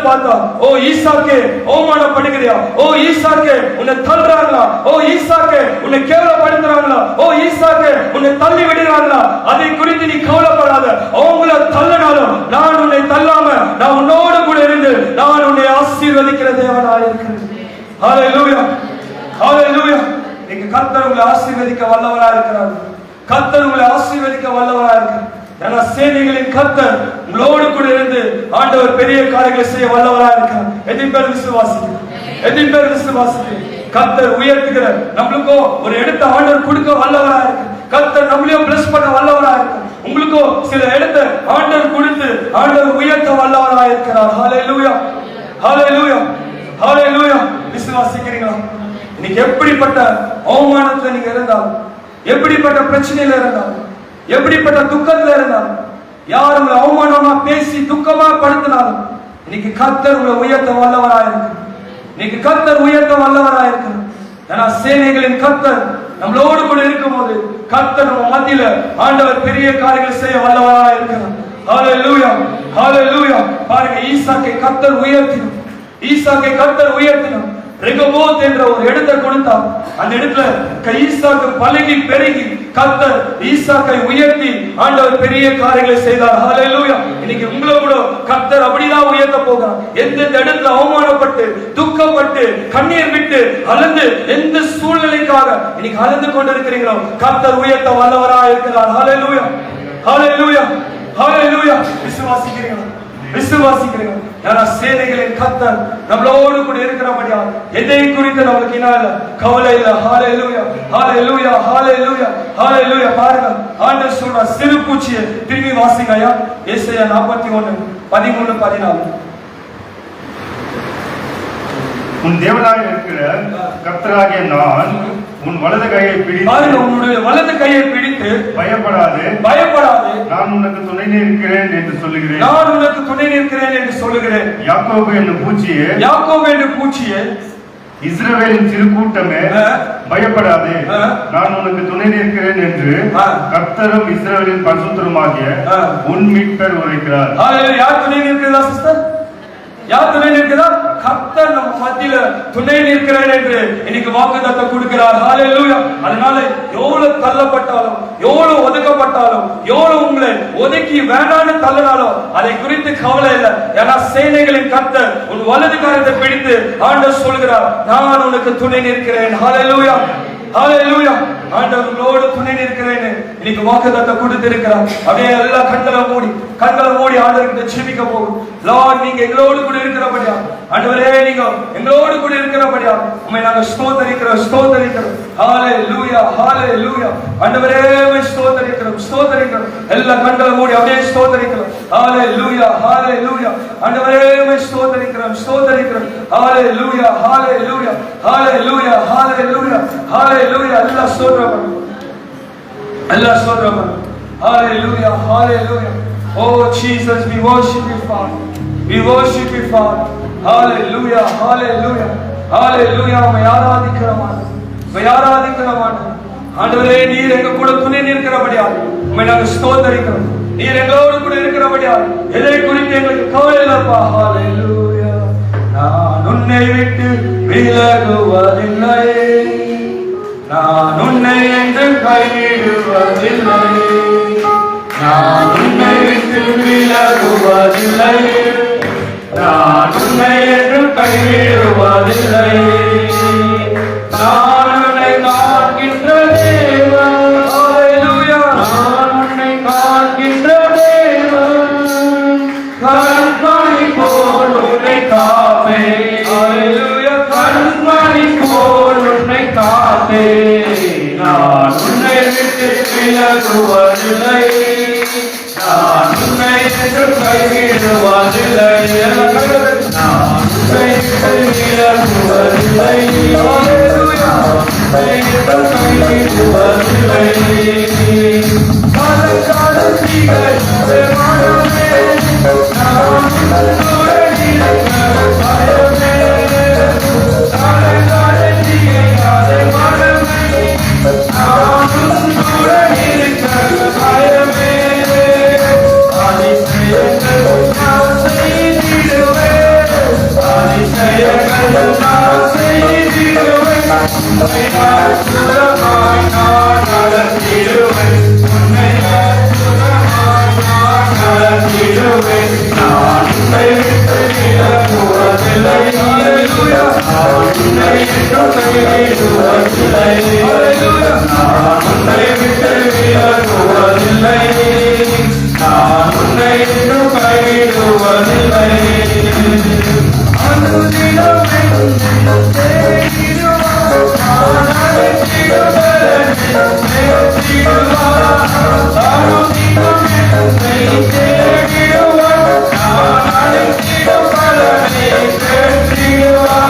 [SPEAKER 1] பார்த்தா, ஓ ஈசாக்கே அவமானப்படுகிறியா? ஓ ஈசாக்கே உன்னை தள்ளுறாங்களா? ஓ ஈசாக்கே உன்னை கேவலப்படுத்துறாங்களா? ஓ ஈசாக்கே உன்னை தள்ளி விடுறாங்களா? அதை குறித்து நீ கவலைப்படாத. அவங்கள தள்ளினாலும் நான் உன்னை தள்ளாம நான் உன்னோடு கூட இருந்து நான் உன்னை ஆசீர்வதிக்கிற தேவனாக இருக்கிறேன். ஹல்லேலூயா, ஹல்லேலூயா. நீங்க கர்த்தர் உங்களை ஆசீர்வதிக்க வல்லவராக இருக்கிறார். கர்த்தர் உங்களை ஆசீர்வதிக்க வல்லவராக இருக்கிறார். ஏன்னா சேனைகளின் கர்த்தர் உங்களோடு கூட இருந்து ஆண்டவர் பெரிய காரியங்களை செய்ய வல்லவராக இருக்கிறார். எத்தனை பேர் விசுவாசிக்க? கர்த்தர் உயர்த்துகிற நம்மளுக்கோ ஒரு இடத்தை ஆண்டவர் கொடுக்க வல்லவராக இருக்கு. கர்த்தர் நம்மளையும் பிளஸ் பண்ண வல்லவராக இருக்கு. உங்களுக்கோ சில இடத்தை ஆண்டவர் கொடுத்து ஆண்டவர் உயர்த்த வல்லவராக இருக்கிறார். ஹல்லேலூயா, ஹல்லேலூயா, ஹல்லேலூயா. விசுவாசிக்கிறீங்களா? இன்னைக்கு எப்படிப்பட்ட அவமானத்துல நீங்க இருந்தாலும், எப்படிப்பட்ட பிரச்சனையில இருந்தாலும், எப்படிப்பட்ட துக்கத்துல இருந்தாலும், யார் உங்களை அவமானமா பேசி துக்கமா படுத்தினாலும் இன்னைக்கு கர்த்தர் உங்களை உயர்த்த வல்லவராக இருக்கு. இன்னைக்கு கர்த்தர் உயர்த்த வல்லவராக இருக்கு. ஏன்னா சேனைகளின் கர்த்தர் நம்மளோடு கூட இருக்கும் போது கர்த்தர் நம்ம மத்தியில ஆண்டவர் பெரிய காரியங்கள் செய்ய வல்லவராக இருக்கிறார். ஹல்லேலூயா, ஹல்லேலூயா. பாருங்க, ஈசாக்கை கர்த்தர் உயர்த்தினார். ரெகோபோத் என்ற ஒரு இடத்தை கொடுத்தார். அந்த இடத்துல ஈசாக்கு பழகி பெருகி கர்த்தர் ஈசாக்கை உயர்த்தி ஆண்டவர் பெரிய காரியங்களை செய்தார். ஹல்லேலூயா. இன்னைக்கு உங்களை கூட கர்த்தர் அப்படிதான் உயர்த்த போகிறார். எந்த இடத்துல அவமானப்பட்டு துக்கப்பட்டு கண்ணீர் விட்டு அழுந்து எந்த சூழ்நிலைக்காக இன்னைக்கு அழுந்து கொண்டிருக்கிறீங்களோ கர்த்தர் உயர்த்த வல்லவராக இருக்கிறார். ஹல்லேலூயா, ஹல்லேலூயா, ஹல்லேலூயா. விசுவாசிக்கிறீங்களா? விசுவாசிக்கிறீங்க? யாரா சேனைகளின் கர்த்தர் நம்மளோடு கூட இருக்கிறபடியா எதை குறித்து நம்மளுக்கு என்ன இல்ல, கவலை இல்ல. ஹல்லேலூயா, ஹல்லேலூயா, ஹல்லேலூயா, ஹல்லேலூயா. பாருங்க, ஆண்டவர் சொல்ற சிறு பூச்சியை திரும்பி வாசிங்க ஐயா. ஏசாயா 41:13-14.
[SPEAKER 2] உன் தேவனாக இருக்கிற கர்த்தராகிய நான் உன் வலது கையை பிடித்து,
[SPEAKER 1] உன்னுடைய வலது கையை பிடித்து
[SPEAKER 2] பயப்படாதே,
[SPEAKER 1] பயப்படாதே,
[SPEAKER 2] நான் உனக்கு துணை நிற்கிறேன் என்று சொல்லுகிறேன்.
[SPEAKER 1] நான் உனக்கு துணை நிற்கிறேன் என்று சொல்லுகிறேன்.
[SPEAKER 2] யாக்கோபு என்னும் பூச்சியே,
[SPEAKER 1] யாக்கோபு என்னும் பூச்சியே,
[SPEAKER 2] இஸ்ரவேலின் சிறு கூட்டமே, பயப்படாதே, நான் உனக்கு துணை நிற்கிறேன் என்று கர்த்தரும் இஸ்ரவேலின் பரிசுத்தருமாகிய உன் மீட்பர் உரைக்கிறார்.
[SPEAKER 1] யார் துணை நிற்கிறதா சிஸ்டர்? யார் துணை நிற்கிறார்? கர்த்தர் நம்ம மத்தியில துணை நிற்கிறேன் என்று இன்னைக்கு வாக்குத்தத்தம் கொடுக்கிறார். ஹல்லேலூயா. அதனால எவ்வளவு தள்ளப்பட்டாலும், எவ்வளவு ஒதுக்கப்பட்டாலும், எவ்வளவு உங்களை ஒதுக்கி வேண்டான்னு தள்ளினாலும் அதை குறித்து கவலை இல்லை. ஏன்னா சேனைகளின் கர்த்தர் உன் வலது கரத்தை பிடித்து ஆண்டவர் சொல்கிறார், நான் உனக்கு துணை நிற்கிறேன். ஹல்லேலூயா, ஹல்லேலூயா. ஆண்டவர்களோடு துணை நிற்கிறேன் இன்னைக்கு வாக்குத்தத்தம் கொடுத்திருக்கிறார். அப்படியே எல்லா கண்களை மூடி ஆண்டவர்கிட்ட ஜெபிக்க போகும். லார்ட், நீங்க எங்களோடு கூட இருக்கிறபடியா, ஆண்டவரே நீங்க எங்களோடு கூட இருக்கிறபடியா உம்மை நாங்க ஸ்தோத்திரிக்கிறோம். ஹல்லேலூயா, ஹல்லேலூயா. ஆண்டவரே உம்மை ஸ்தோத்திரிக்கிறோம். எல்லா கண்களை மூடி அப்படியே ஸ்தோத்திரிக்கிறோம். ஹல்லேலூயா, ஹல்லேலூயா. ஆண்டவரே உம்மை ஸ்தோத்திரிக்கிறோம். ஹல்லேலூயா, ஹல்லேலூயா, ஹல்லேலூயா, ஹல்லேலூயா, ஹல்லேலூயா. அல்லாஹ் ஸ்தோத்திரம், அல்லாஹ் ஸ்தோத்திரம். Hallelujah, hallelujah. Oh Jesus, we worship you, Father. We worship you, Father. Hallelujah, hallelujah, hallelujah. உம்மை ஆராதிக்கிறோம். ஆண்டவரே, நீர் எங்க கூட துணை நிற்கிறபடியால் உம்மை நாங்கள் ஸ்தோத்திரிக்கிறோம். நீர் எங்களோடு கூட இருக்கிறபடியால் எதை குறித்து எங்களுக்கு கவலை இல்லப்பா. Hallelujah. நான் உன்னை விட்டு விலகுவதில்லை, நான் உன்னை என்று கைவிடுவதில்லை, நான் உன்னை விட்டு விலகுவதில்லை, நான் உன்னை என்று கைவிடுவதில்லை. நான் உன்னை காக்கின்ற தேவன். ஹல்லேலூயா. நான் உன்னை காக்கின்ற தேவன். கண்மணி போல் உன்னை காப்பேன். ஹல்லேலூயா. கண்மணி போல் உன்னை காப்பேன். நான் உன்னை விட்டு விலகுவதில்லை, நான் உன்னை என்று கைவிடுவதில்லை, நான் உன்னை விட்டு விலகுவதில்லை, கைவிடுவதில்லை. காலகாலத்திகள் மனமே, நான் உன்னுடன் இருக்க பயமே, காலகாலத்திகள் மனமே, நான் உன்னுடன் இருக்க பயமே. அதிசயங்கள் நான் செய்திடுவேன், அதிசயங்கள் நான் செய்திடுவேன், உன்னை அற்புதமாய் நான் நடத்திடுவேன், உன்னை அற்புதமாய் நான் நடத்திடுவேன். நான் உன்னை விட்டு விலகுவதில்லை, நான் உன்னை என்றும் கைவிடுவதில்லை, நான் உன்னை விட்டு விலகுவதில்லை, நான் உன்னை என்றும் கைவிடுவதில்லை. அனுதினம் என்னை தேடிடுவார், நான் அழைத்திடுவேன், தேடிடுவார். அனுதினம் என்னை தேடிடுவார், நான் அழைத்திடும் பலனை பெற்றிடுவார்.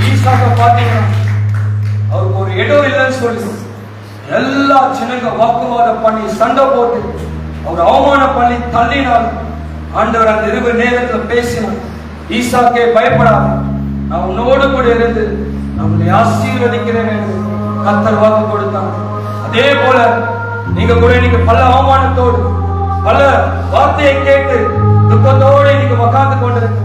[SPEAKER 1] ஈசாக்க பாத்தீங்கன்னா அவருக்கு ஒரு இடம் இல்லைன்னு சொல்லி எல்லா ஜனங்க வாக்குவாதம் பண்ணி சண்டை போட்டு அவர் அவமானம் பண்ணி தள்ளினார். ஆண்டவர் அந்த இரவு நேரத்துல பேசினார், ஈசாக்கே பயப்படாது, நான் உன்னோடு கூட இருந்து நான் உன்னை ஆசீர்வதிக்கிறேன் என்று கர்த்தர் வாக்கு கொடுத்தார். அதே போல நீங்க கூட நீங்க பல அவமானத்தோடு பல வார்த்தையை கேட்டு துக்கத்தோடு நீங்க உட்கார்ந்து கொண்டிருக்க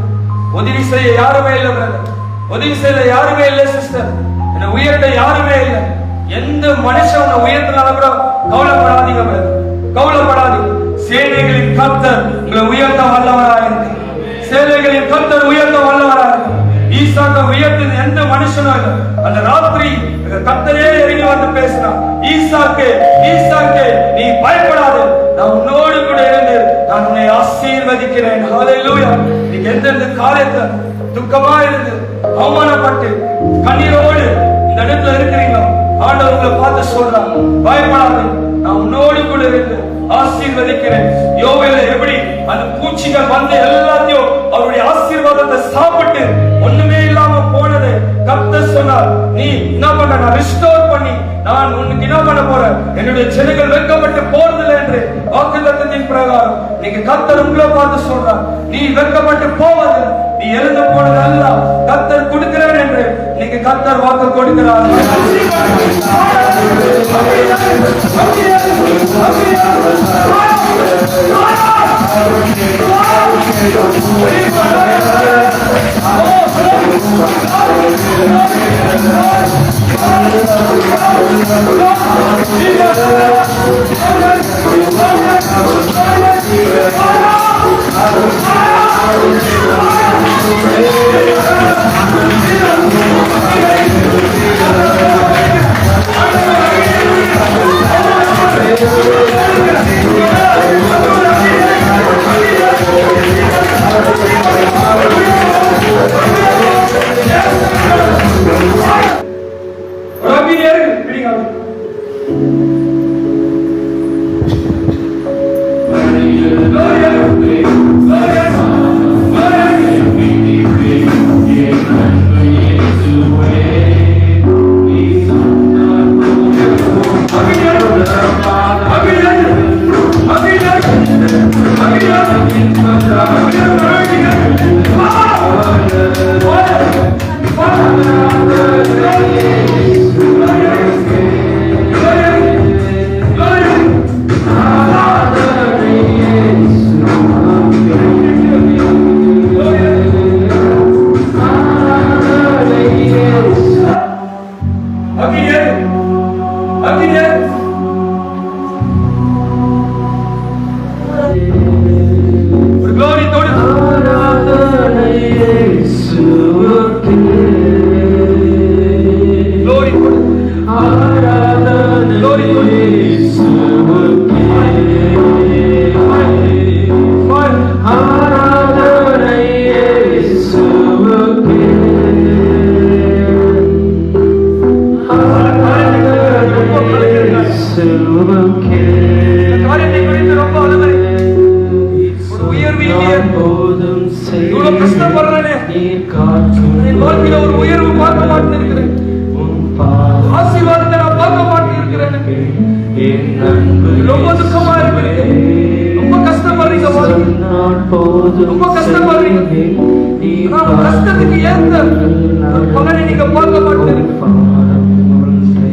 [SPEAKER 1] உதவி செய்ய யாருமே இல்லை பிரதர், உதவி செய்ய யாருமே இல்லை சிஸ்டர், என்னை உயர்த்த யாருமே இல்லை. எந்த மனுஷன் உன்னை உயர்த்தினாலும் கூட கவலைப்படாதீங்க பிரதர், கவலைப்படாதீங்க. சேனைகளின் கர்த்தர் உங்களை உயர்த்த வல்லவராக இருக்கு. சேனைகளின் கர்த்தர் உயர்த்த வல்லவராக இருக்கு. ஈசாக்க உயர்த்தின எந்த மனுஷனும் இல்லை. அந்த ராத்திரி கர்த்தரே இறங்கி வந்து பேசினார், ஈசாக்கே ஈசாக்கே நீ பயப்படாது, நான் உன்னோடு கூட இருந்து நான் உன்னை ஆசீர்வதிக்கிறேன். ஹல்லேலூயா. நீங்க எந்தெந்த காரியத்துல துக்கமா இருந்து அவமானப்பட்டு கண்ணீரோடு இந்த இடத்துல இருக்கிறீங்களோ ஆண்டவர் உங்களை பார்த்து சொல்றாங்க, பயப்படாது, நான் உன்னோடு கூட இருந்து ஆசீர்வதிக்கிறேன். யோவேல எப்படி அந்த பூச்சிகள் வந்து எல்லாத்தையும் அவருடைய ஆசீர்வாதத்தை சாப்பிட்டு ஒண்ணுமே இல்லாம போனது கர்த்தர் சொன்னார், நீ என்ன பண்ண, நான் ரிஸ்டோர் பண்ணி நான் உனக்கு என்ன பண்ண போறேன், என்னுடைய ஜனங்கள் வெட்கப்பட்டு போறதில்லை என்று வாக்குத்தத்தத்தின் பிரகாரம் நீங்க கர்த்தர் உங்களை பார்த்து சொல்றார், நீ வெட்கப்பட்டு போவது, நீ எழுந்து போனது அல்ல, கர்த்தர் கொடுக்கிறேன் என்று நீங்க கர்த்தர் வாக்கு கொடுக்கிறார். கஷ்டத்துக்கு ஏத்த பலனை நீங்க பார்க்க மாட்டீங்க.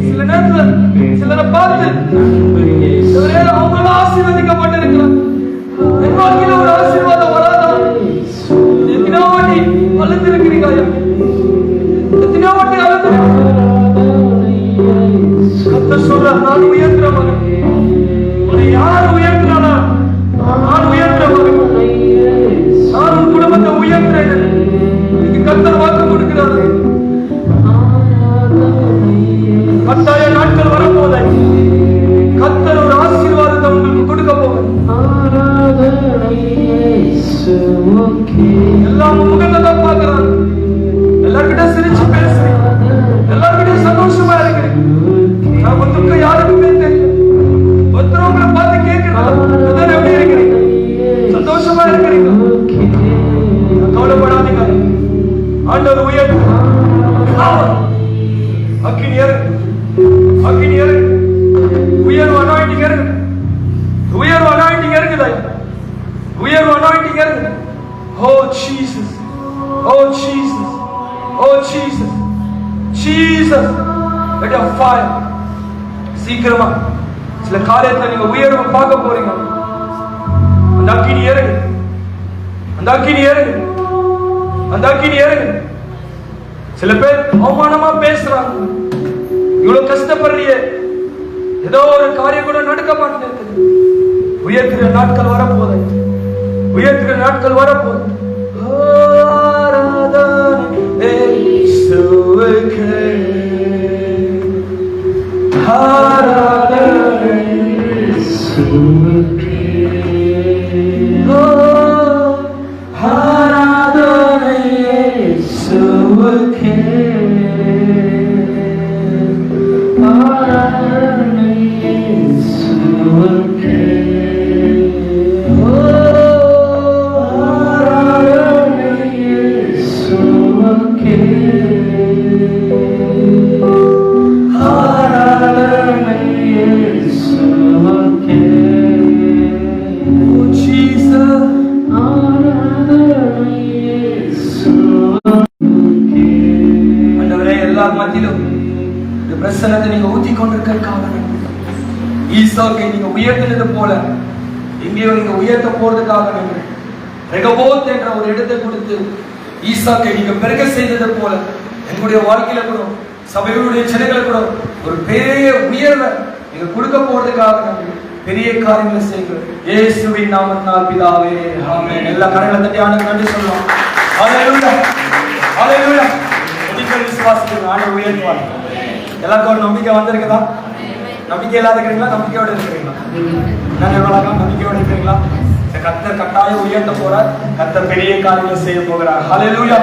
[SPEAKER 1] சில நேரத்துல சிலரை பார்த்து அவங்களும் ஆசீர்வதிக்கப்பட்டிருக்கிறார். என் வாழ்க்கையில ஒரு ஆசீர்வாதம் வராதா? எத்தனையோ வாட்டி அழுந்திருக்கிறீங்க, எத்தனையோ வாட்டி அழுந்திருக்கிறீங்க. கர்த்தர் சொல்றார், நான் உயர்த்துற மகன், உன்னை யார் உயர்த்தினானா நான் உயர்த்துற மகன், நான் உன் குடும்பத்தை உயர்த்துறேன். கர்த்தர் வாக்கு கொடுக்கிறாரு. கட்டாய நாட்கள் வரப்போதை கர்த்தர் ஒரு ஆசீர்வாதத்தை உங்களுக்கு கொடுக்க போக கர்த்தர் உயர்த்து. அக்கினி இறங்கு, அக்கினி இறங்கு, உயர்வு அனாயிண்டிங் இறங்கு, உயர்வு அனாயிண்டிங் இறங்குதா, உயர்வு அனாயிண்டிங் இறங்கு. Oh Jesus, oh Jesus, oh Jesus, Jesus, let your fire. சீக்கிரமா சில காரியத்தை நீங்க உயர்வு பார்க்க போறீங்க. அந்த அக்கினி இறங்கு, அந்த அக்கினி இறங்கு, அந்த அக்கினி இறங்கு. சில பேர் அவமானமா பேசுறாங்க, இவ்வளவு கஷ்டப்படுறியே, ஏதோ ஒரு காரியம் கூட நடக்க மாட்டேங்குது. உயர்த்துகிற நாட்கள் வரப்போது, உயர்த்துகிற நாட்கள் வரப்போது. ஆராதனை இயேசுவுக்கே, ஆராதனை இயேசுவுக்கே, ஆராதனை இயேசுவுக்கே, ஆராதனை இயேசுவுக்கே, ஆராதனை இயேசுவுக்கே, ஆராதனை இயேசுவுக்கே. Oh Jesus, ஆராதனை இயேசுவுக்கே. ஆண்டவரே, எல்லார் மத்தியிலும் இந்த பிரசன்னத்தை நீங்க ஊத்தி கொண்டிருக்கிறதுக்காக ஈசாக்கை நீங்க உயர்த்தினது போல எங்கேயோ நீங்க உயர்த்த போறதுக்காக ரெகோபோத் என்ற ஒரு இடத்தை கொடுத்து ஈசாக்கை நீங்க பெருக செய்தது போல எங்களுடைய வாழ்க்கையில கூட சபையுடைய ஜனங்களை கூட ஒரு பெரிய உயர்வை நீங்க கொடுக்க போறதுக்காக பெரிய காரியங்களை செய்கிறோம். இயேசுவின் நாமத்தினால் பிதாவே, ஆமென். எல்லா கரங்களை தட்டி ஆண்டவருக்கு நன்றி சொல்லலாம். ஹல்லேலூயா, ஹல்லேலூயா. நீங்கள் விசுவாசிக்கிறீங்க, ஆண்டவர் உயர்த்துவார். எல்லாருக்கும் ஒரு நம்பிக்கை வந்திருக்குதா? நம்பிக்கை இல்லாத இருக்கிறீங்களா? நம்பிக்கையோட இருக்கிறீங்களா? நம்பிக்கையோட இருக்கிறீங்களா? கர்த்தர் கட்டாயம் உயர்த்த போறார். கர்த்தர் பெரிய காரியங்களை செய்ய போகிறார். ஹல்லேலூயா,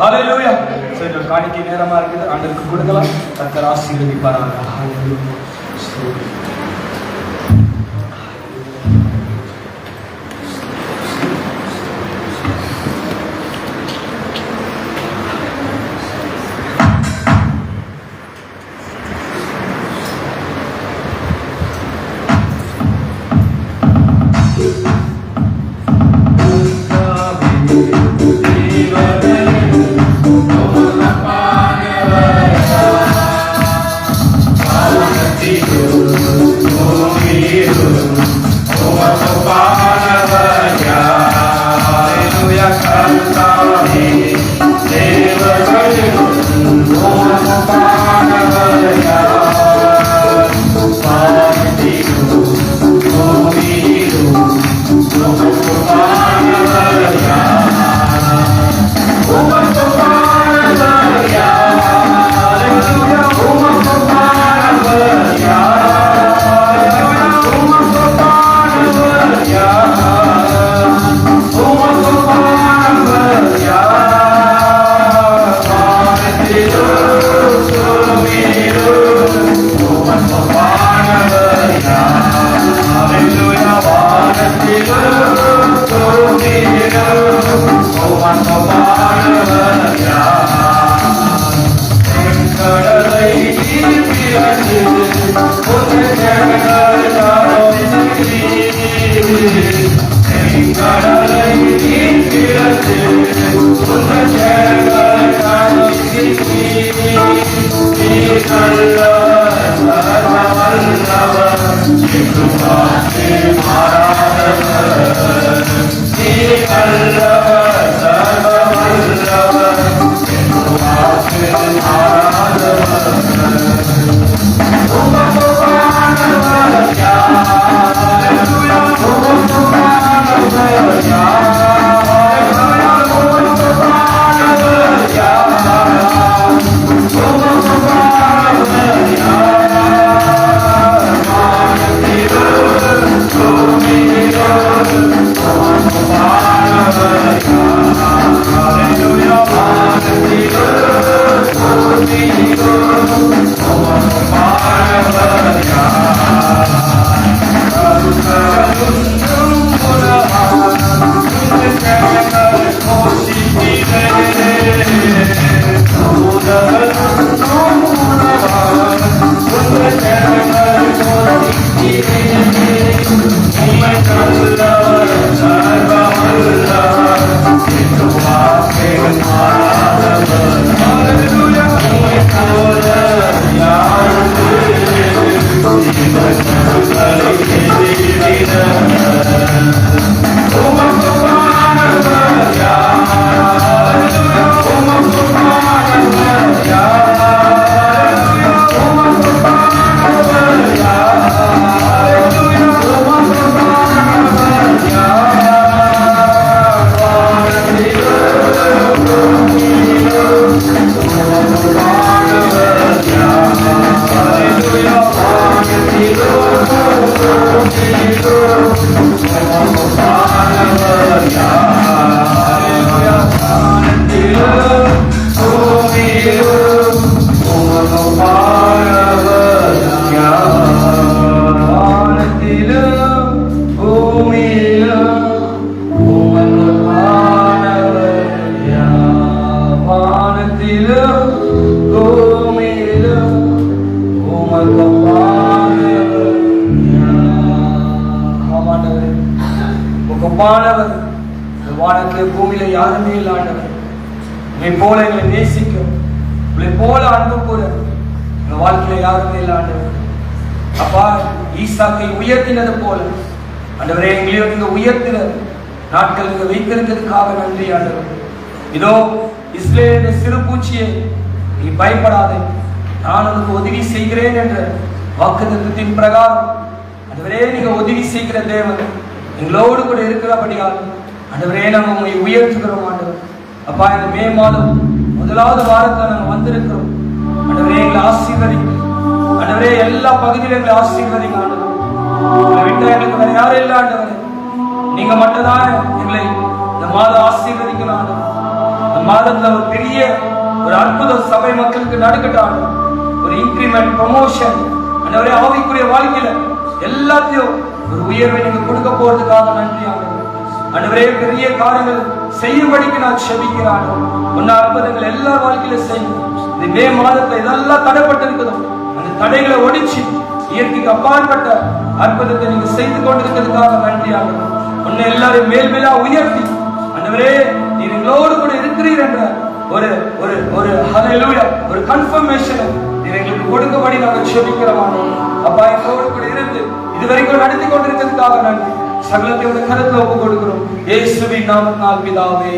[SPEAKER 1] ஹல்லேலூயா. சரி, காணிக்கை நேரமா இருக்குது, ஆண்டவருக்கு கொடுக்கலாம். கர்த்தர் ஆசீர்வதிப்பாராக. ஹல்லேலூயா. ஒப்பானவர் இந்த வானத்திலே பூமியில யாருமே இல்லை ஆண்டவர். உங்களை போல எங்களை நேசிக்கும், உங்களை போல அன்பு கூற எங்க வாழ்க்கையில யாருமே இல்லை ஆண்டவர். அப்பா, ஈசாக்கை உயர்த்தினது போல ஆண்டவரே எங்களையும் நீங்க உயர்த்தின நாட்கள் நீங்க வைத்திருக்கிறதுக்காக நன்றி ஆண்டவர். இதோ இஸ்ரவேலின் சிறு பூச்சியை நீ பயப்படாதே, நான் உனக்கு உதவி செய்கிறேன் என்ற வாக்குத்தத்தத்தின் பிரகாரம் ஆண்டவரே நீங்க உதவி செய்கிற தேவன் எங்களோடு கூட இருக்கிறபடியால் ஆண்டவரே நாங்கள் உங்களை உயர்த்துகிறோம் ஆண்டவர். அப்பா, இந்த மே மாதம் முதலாவது வாரத்தில் நாங்கள் வந்திருக்கிறோம் ஆண்டவரே. எங்களை ஆசீர்வதிங்க ஆண்டவரே, எல்லா பகுதியிலும் எங்களை ஆசீர்வதிங்க ஆண்டவர். உங்களை விட்டு எங்களுக்கு வேற யாரும் இல்லை ஆண்டவரே, நீங்க மட்டும்தான் எங்களை இந்த மாதம் ஆசீர்வதிக்கணும் ஆண்டவர். இந்த மாதத்துல ஒரு பெரிய ஒரு அற்புத சபை மக்களுக்கு நடக்கட்டும், ஒரு இன்கிரிமெண்ட், ப்ரமோஷன் ஆண்டவரே. ஆவிக்குரிய வாழ்க்கையில எல்லாத்தையும் ஒரு உயர்வை நீங்க கொடுக்க போறதுக்காக நன்றி ஆண்டவர். ஆண்டவரே, பெரிய காரியங்கள் செய்யும்படிக்கு நான் செபிக்கிறேன். உன்ன அற்புதங்கள் எல்லா வாழ்க்கையில செய்யும். இந்த மே மாதத்துல இதெல்லாம் தடைப்பட்டு இருக்குதோ அந்த தடைகளை ஒடிச்சு இயற்கைக்கு அப்பாற்பட்ட அற்புதத்தை நீங்க செய்து கொண்டிருக்கிறதுக்காக நன்றி ஆண்டவர். உன்னை எல்லாரும் மேல் மேலா உயர்த்தி ஆண்டவரே நீர் எங்களோடு கூட இருக்கிறீர் என்ற ஒரு ஒரு ஒரு ஹல்லேலூயா, ஒரு கன்ஃபர்மேஷன் நீர் எங்களுக்கு கொடுக்கபடி நாங்கள் செபிக்கிறோம் ஆண்டவர். அப்பா, எங்களோடு கூட இருந்து இதுவரைக்கும் நடத்தி கொண்டிருக்கிறதுக்காக நன்றி. சகலத்தை கருத்துல ஒப்பு கொடுக்கிறோம். இயேசுவின் நாமத்தினால் பிதாவே.